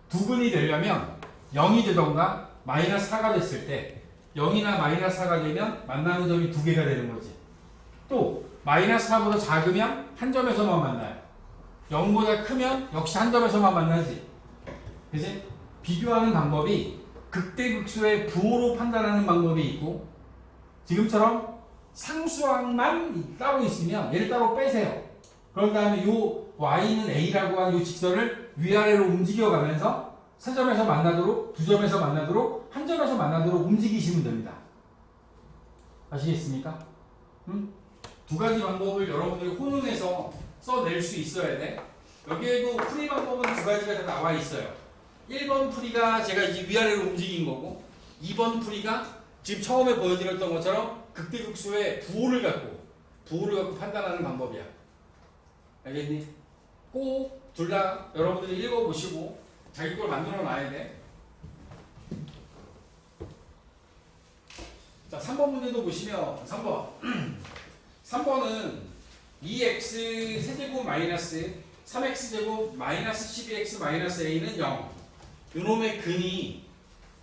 S1: 두 근이 되려면 0이 되던가 마이너스 4가 됐을 때 0이나 마이너스 4가 되면 만나는 점이 두 개가 되는 거지. 또 마이너스 4보다 작으면 한 점에서만 만나요. 0보다 크면 역시 한 점에서만 만나지. 그치? 비교하는 방법이 극대극소의 부호로 판단하는 방법이 있고 지금처럼 상수항만 따로 있으면 얘를 따로 빼세요. 그런 다음에 요 y는 a라고 하는 요 직선을 위아래로 움직여가면서 세 점에서 만나도록, 두 점에서 만나도록, 한 점에서 만나도록 움직이시면 됩니다. 아시겠습니까? 두 가지 방법을 여러분들이 혼용해서 써낼 수 있어야 돼. 여기에도 풀이 방법은 두 가지가 다 나와 있어요. 1번 풀이가 제가 이제 위아래로 움직인 거고 2번 풀이가 지금 처음에 보여드렸던 것처럼 극대극소의 부호를 갖고 판단하는 방법이야. 알겠니? 꼭 둘 다 여러분들이 읽어보시고 자기 걸 만들어 놔야 돼. 자, 3번 문제도 보시면 3번은 2x 세제곱 마이너스 3x제곱 마이너스 12x 마이너스 a는 0. 요놈의 근이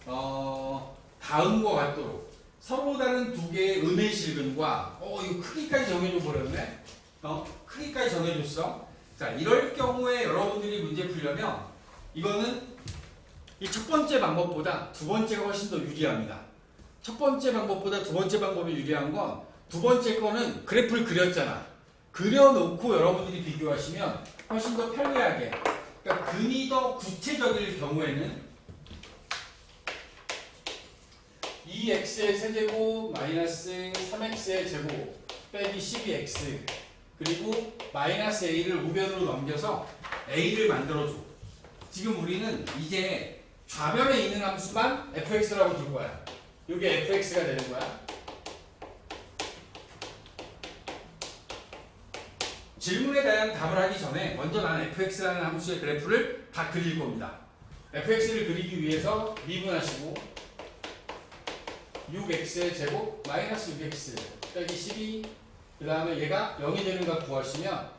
S1: 다음과 같도록 서로 다른 두 개의 음의 실근과 이거 크기까지 정해줘 버렸네. 크기까지 정해줬어. 자, 이럴 경우에 여러분들이 문제 풀려면 이거는 이 첫 번째 방법보다 두 번째가 훨씬 더 유리합니다. 첫 번째 방법보다 두 번째 방법이 유리한 건 두 번째 거는 그래프를 그렸잖아. 그려놓고 여러분들이 비교하시면 훨씬 더 편리하게. 그러니까 근이 더 구체적일 경우에는 2x의 세제곱 마이너스 3x의 제곱 빼기 12x 그리고 마이너스 a를 우변으로 넘겨서 a를 만들어줘. 지금 우리는 이제 좌변에 있는 함수만 fx라고 둘 거야. 이게 fx가 되는 거야. 질문에 대한 답을 하기 전에 먼저 나는 fx라는 함수의 그래프를 다 그릴 겁니다. fx를 그리기 위해서 미분하시고 6x의 제곱 마이너스 6x 빼기 12 그 다음에 얘가 0이 되는가 구하시면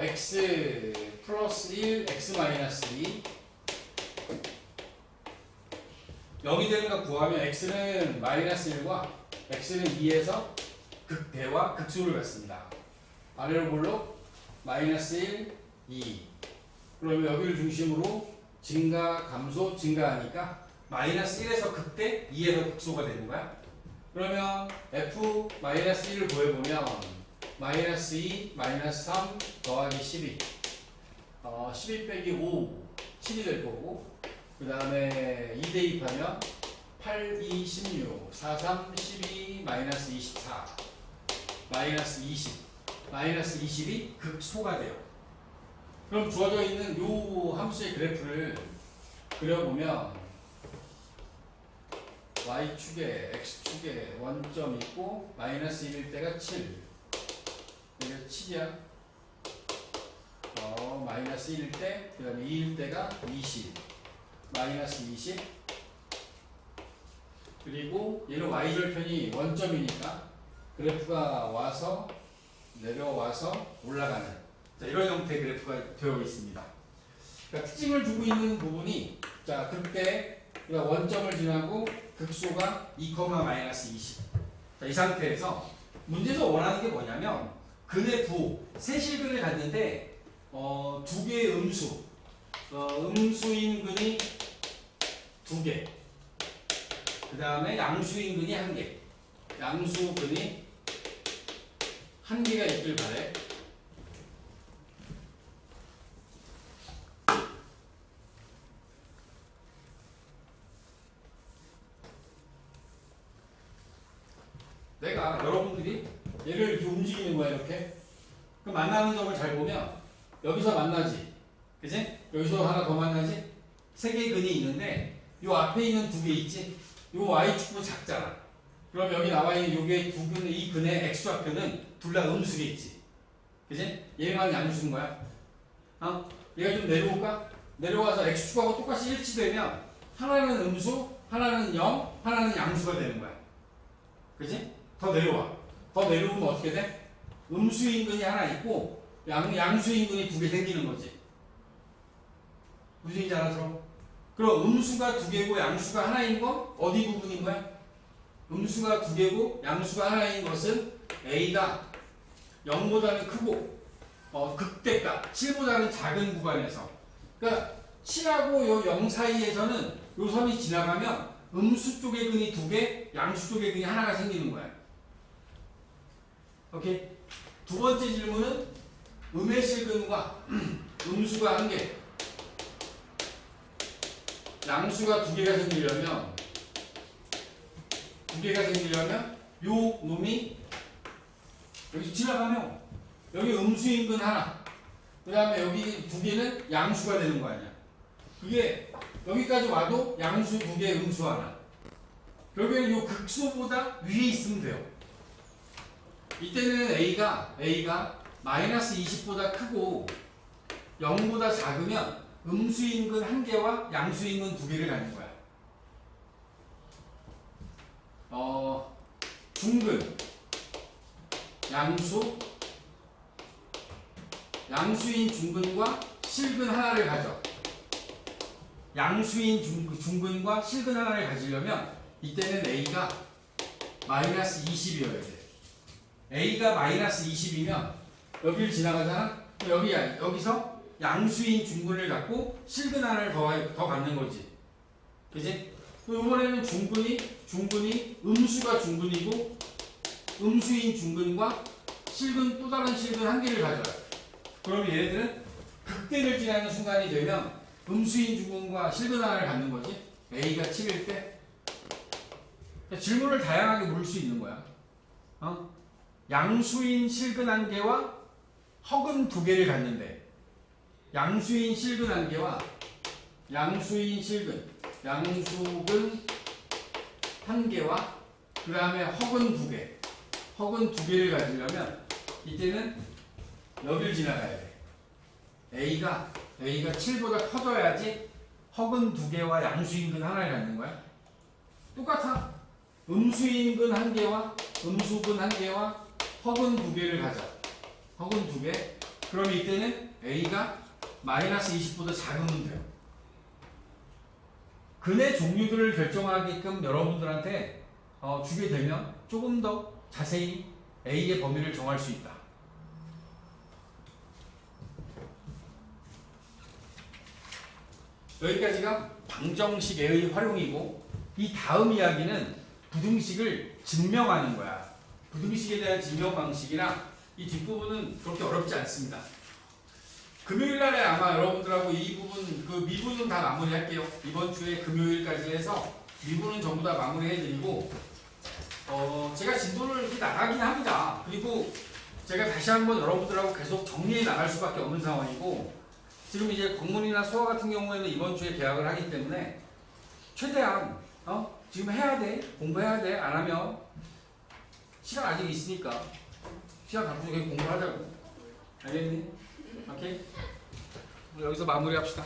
S1: x 플러스 1 x 마이너스 2 0이 되는가 구하면 x는 마이너스 1과 x는 2에서 극대와 극소를 갖습니다. 아래로 볼록 마이너스 1, 2 그러면 여기를 중심으로 증가, 감소, 증가하니까 마이너스 1에서 극대, 2에서 극소가 되는 거야. 그러면 f 마이너스 1을 구해보면 마이너스 2, 마이너스 3 더하기 12 12 빼기 5, 7이 될 거고 그 다음에 2 대입하면 8, 2, 16 4, 3, 12 마이너스 24 마이너스 20 마이너스 20이 극소가 돼요. 그럼 주어져 있는 요 함수의 그래프를 그려보면 y축에 x축에 원점 있고 마이너스 1일 때가 7 이게 7이야. 마이너스 1일 때 그 다음에 2일 때가 20 마이너스 20 그리고 얘는 y절편이 원점이니까 그래프가 와서 내려와서 올라가는 자, 이런 형태의 그래프가 되어 있습니다. 그러니까 특징을 두고 있는 부분이 자 극대 그러니까 원점을 지나고 극소가 2, 마이너스 20 자, 이 상태에서 문제에서 원하는 게 뭐냐면 근의 부, 세실근을 갖는데 두 개의 음수 음수인 근이 두 개 그 다음에 양수인 근이 한 개 양수 근이 한 개가 있길 바래. 내가 여러분들이 얘를 이렇게 움직이는 거야 이렇게. 그럼 만나는 점을 잘 보면 여기서 만나지, 그치? 여기서 하나 더 만나지. 세 개의 근이 있는데 요 앞에 있는 두 개 있지. 요 y축도 작잖아. 그럼 여기 나와 있는 요게 두 근의 이 근의 x좌표는 둘 다 음수겠지. 그치? 얘만 양수인 거야. 얘가 좀 내려올까? 내려와서 x축하고 똑같이 일치되면 하나는 음수, 하나는 0, 하나는 양수가 되는 거야. 그치? 더 내려와. 더 내려오면 어떻게 돼? 음수인근이 하나 있고 양수인근이 두 개 생기는 거지. 무슨 얘기인지 알아들어? 그럼 음수가 두 개고 양수가 하나인 건 어디 부분인 거야? 음수가 두 개고 양수가 하나인 것은 A가 0보다는 크고 극대값 7보다는 작은 구간에서, 그러니까 7하고 요 0 사이에서는 요 선이 지나가면 음수 쪽의 근이 두 개, 양수 쪽의 근이 하나가 생기는 거야. 오케이? 두 번째 질문은 음의 실근과 음수가 한 개, 양수가 두 개가 생기려면 요 놈이 여기 지나가면 여기 음수인근 하나, 그 다음에 여기 두 개는 양수가 되는 거 아니야. 그게 여기까지 와도 양수 두 개, 음수 하나. 결국에는 요 극소보다 위에 있으면 돼요. 이때는 A가 마이너스 20보다 크고 0보다 작으면 음수인근 한 개와 양수인근 두 개를 갖는 거야. 중근, 양수인 중근과 실근 하나를 가져. 양수인 중근과 실근 하나를 가지려면 이때는 A가 마이너스 20이어야 돼. A가 마이너스 20이면 여기를 지나가잖아? 여기서 양수인 중근을 갖고 실근 하나를 더 갖는 거지. 그지? 이번에는 중근이 음수가 중근이고 음수인 중근과 실근, 또 다른 실근 한 개를 가져요. 그럼 얘네들은 극대를 지나는 순간이 되면 음수인 중근과 실근 하나를 갖는 거지. A가 7일 때. 질문을 다양하게 물을 수 있는 거야. 양수인 실근 한 개와 허근 두 개를 갖는데, 양수인 실근 한 개와 양수근 한 개와 그 다음에 허근 두 개를 가지려면 이때는 여기를 지나가야 돼. A가 7보다 커져야지 허근 두 개와 양수인근 하나를 갖는 거야. 똑같아. 음수인근 한 개와 음수근 한 개와 허근 두 개를 가져. 허근 두 개. 그럼 이때는 A가 마이너스 20보다 작으면 돼요. 근의 종류들을 결정하게끔 여러분들한테 주게 되면 조금 더 자세히 A의 범위를 정할 수 있다. 여기까지가 방정식의 활용이고, 이 다음 이야기는 부등식을 증명하는 거야. 부등식에 대한 증명 방식이랑 이 뒷부분은 그렇게 어렵지 않습니다. 금요일 날에 아마 여러분들하고 이 부분, 그 미분은 다 마무리할게요. 이번 주에 금요일까지 해서 미분은 전부 다 마무리해드리고, 제가 진도를 이렇게 나가긴 합니다. 그리고 제가 다시 한번 여러분들하고 계속 정리해 나갈 수밖에 없는 상황이고, 지금 이제 국문이나 수어 같은 경우에는 이번 주에 개학을 하기 때문에 최대한 지금 해야 돼, 공부해야 돼. 안 하면 시간 아직 있으니까 시간 갖고 공부하자고. 알겠니? 오케이? 여기서 마무리합시다.